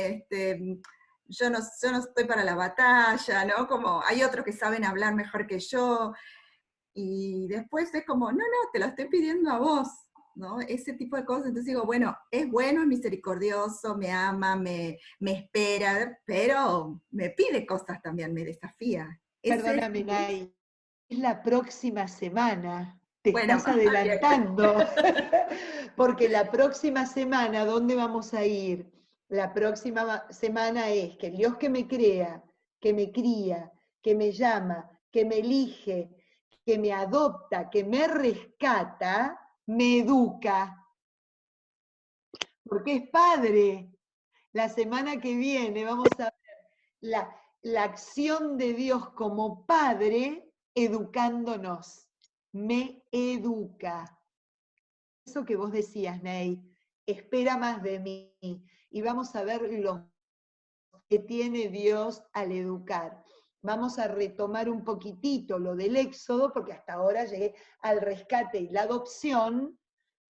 yo no estoy para la batalla, ¿no? Como hay otros que saben hablar mejor que yo, y después es como, no, te lo estoy pidiendo a vos, ¿no? Ese tipo de cosas. Entonces digo, bueno, es misericordioso, me ama, me espera, pero me pide cosas también, me desafía. Ese es Perdóname, Nay, es la próxima semana. Te bueno, estás está bien. adelantando. Porque la próxima semana, ¿dónde vamos a ir? La próxima semana es que el Dios que me crea, que me cría, que me llama, que me elige, que me adopta, que me rescata, me educa. Porque es padre. La semana que viene vamos a ver la acción de Dios como padre educándonos. Me educa. Eso que vos decías, Ney, espera más de mí. Y vamos a ver lo que tiene Dios al educar. Vamos a retomar un poquitito lo del Éxodo, porque hasta ahora llegué al rescate y la adopción,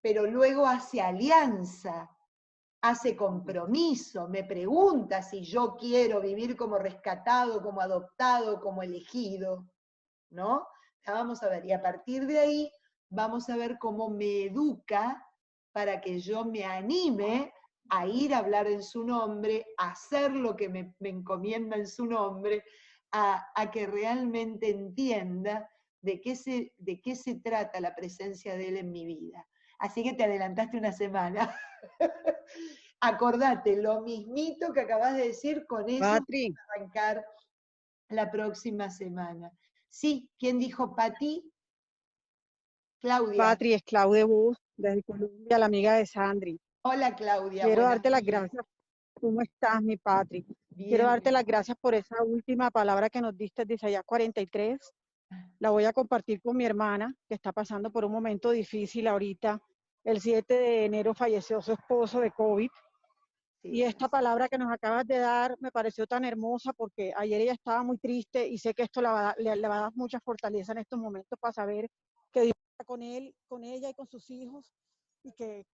pero luego hace alianza, hace compromiso, me pregunta si yo quiero vivir como rescatado, como adoptado, como elegido, ¿no? Ya vamos a ver, y a partir de ahí vamos a ver cómo me educa para que yo me anime a ir a hablar en su nombre, a hacer lo que me encomienda en su nombre, a que realmente entienda de qué se trata la presencia de Él en mi vida. Así que te adelantaste una semana. Acordate, lo mismito que acabas de decir, con eso Patri, vamos a arrancar la próxima semana. Sí, ¿quién dijo Pati? Claudia. Patri, es Claudia Bus, desde Colombia, la amiga de Sandri. Hola Claudia, Quiero buenos darte las días. gracias. ¿Cómo estás, mi Patri? Quiero Bien, darte las gracias por esa última palabra que nos diste de Isaías 43. La voy a compartir con mi hermana, que está pasando por un momento difícil ahorita. El 7 de enero falleció su esposo de COVID. Y esta palabra que nos acabas de dar me pareció tan hermosa porque ayer ella estaba muy triste y sé que esto le va a dar mucha fortaleza en estos momentos para saber que Dios está con él, con ella y con sus hijos y que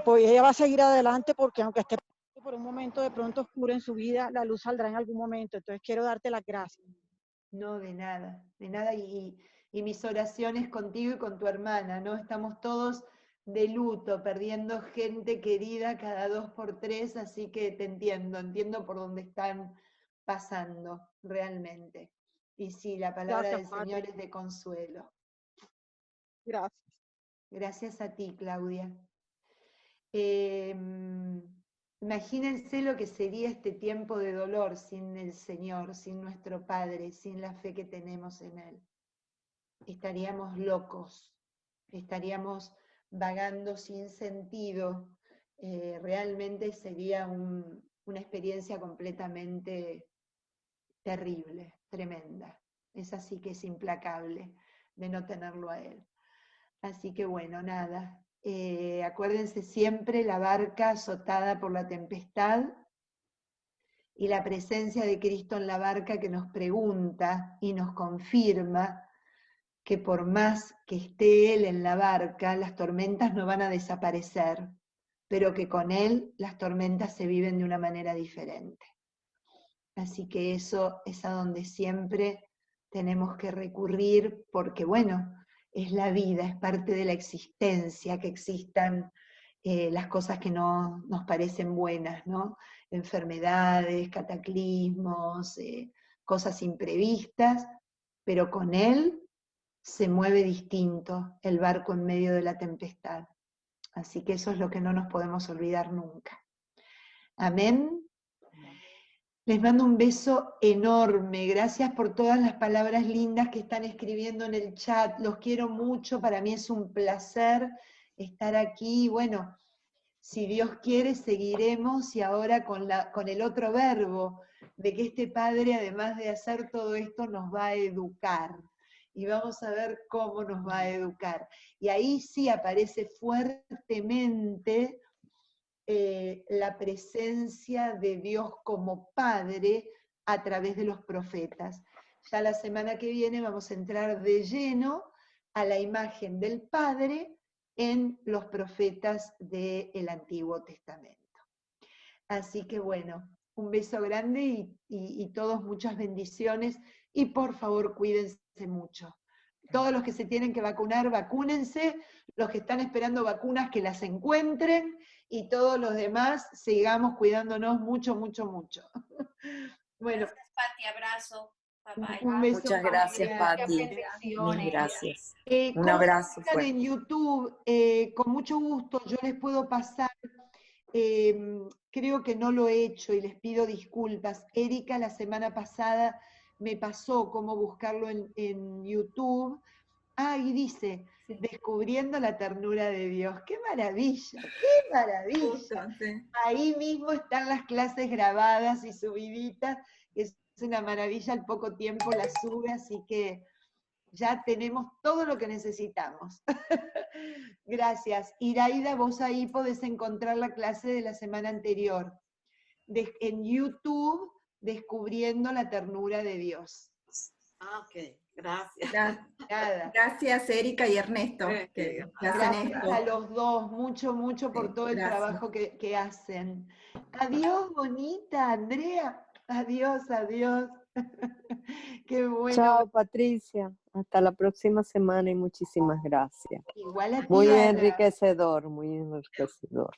pues ella va a seguir adelante porque aunque esté por un momento de pronto oscuro en su vida, la luz saldrá en algún momento. Entonces quiero darte las gracias. No, de nada, y mis oraciones contigo y con tu hermana, ¿no? Estamos todos de luto, perdiendo gente querida cada 2 por 3, así que te entiendo por dónde están pasando realmente. Y sí, la palabra Gracias, del Patri. Señor es de consuelo. Gracias. Gracias a ti, Claudia. Imagínense lo que sería este tiempo de dolor sin el Señor, sin nuestro Padre, sin la fe que tenemos en Él. Estaríamos locos, estaríamos vagando sin sentido. Realmente sería una experiencia completamente terrible, tremenda. Es así que es implacable de no tenerlo a Él. Así que bueno, nada. Acuérdense siempre la barca azotada por la tempestad y la presencia de Cristo en la barca que nos pregunta y nos confirma que por más que esté Él en la barca, las tormentas no van a desaparecer, pero que con Él las tormentas se viven de una manera diferente. Así que eso es a donde siempre tenemos que recurrir, porque bueno, es la vida, es parte de la existencia, que existan las cosas que no nos parecen buenas, ¿no? Enfermedades, cataclismos, cosas imprevistas, pero con Él se mueve distinto el barco en medio de la tempestad. Así que eso es lo que no nos podemos olvidar nunca. Amén. Les mando un beso enorme. Gracias por todas las palabras lindas que están escribiendo en el chat. Los quiero mucho. Para mí es un placer estar aquí. Bueno, si Dios quiere, seguiremos y ahora con el otro verbo de que este Padre, además de hacer todo esto, nos va a educar. Y vamos a ver cómo nos va a educar. Y ahí sí aparece fuertemente la presencia de Dios como Padre a través de los profetas. Ya la semana que viene vamos a entrar de lleno a la imagen del Padre en los profetas del Antiguo Testamento. Así que bueno, un beso grande y todos muchas bendiciones y por favor cuídense mucho. Todos los que se tienen que vacunar, vacúnense, los que están esperando vacunas que las encuentren y todos los demás sigamos cuidándonos mucho, mucho, mucho. Bueno. Gracias, Pati, abrazo. Bye, Un beso. Muchas gracias, Pati. Mil gracias. Un abrazo. En YouTube, con mucho gusto yo les puedo pasar, creo que no lo he hecho y les pido disculpas. Erika la semana pasada me pasó cómo buscarlo en YouTube. Y dice, descubriendo la ternura de Dios. ¡Qué maravilla! ¡Qué maravilla! Ahí mismo están las clases grabadas y subiditas. Es una maravilla, al poco tiempo las sube, así que ya tenemos todo lo que necesitamos. Gracias. Iraida, vos ahí podés encontrar la clase de la semana anterior. En YouTube, Descubriendo la ternura de Dios. Ok, gracias. Gracias, Erika y Ernesto. Gracias a los dos, mucho, mucho por todo el trabajo que hacen. Adiós, bonita, Andrea. Adiós, adiós. Qué bueno. Chao, Patricia. Hasta la próxima semana y muchísimas gracias. Igual a ti, muy Ana. enriquecedor, muy enriquecedor.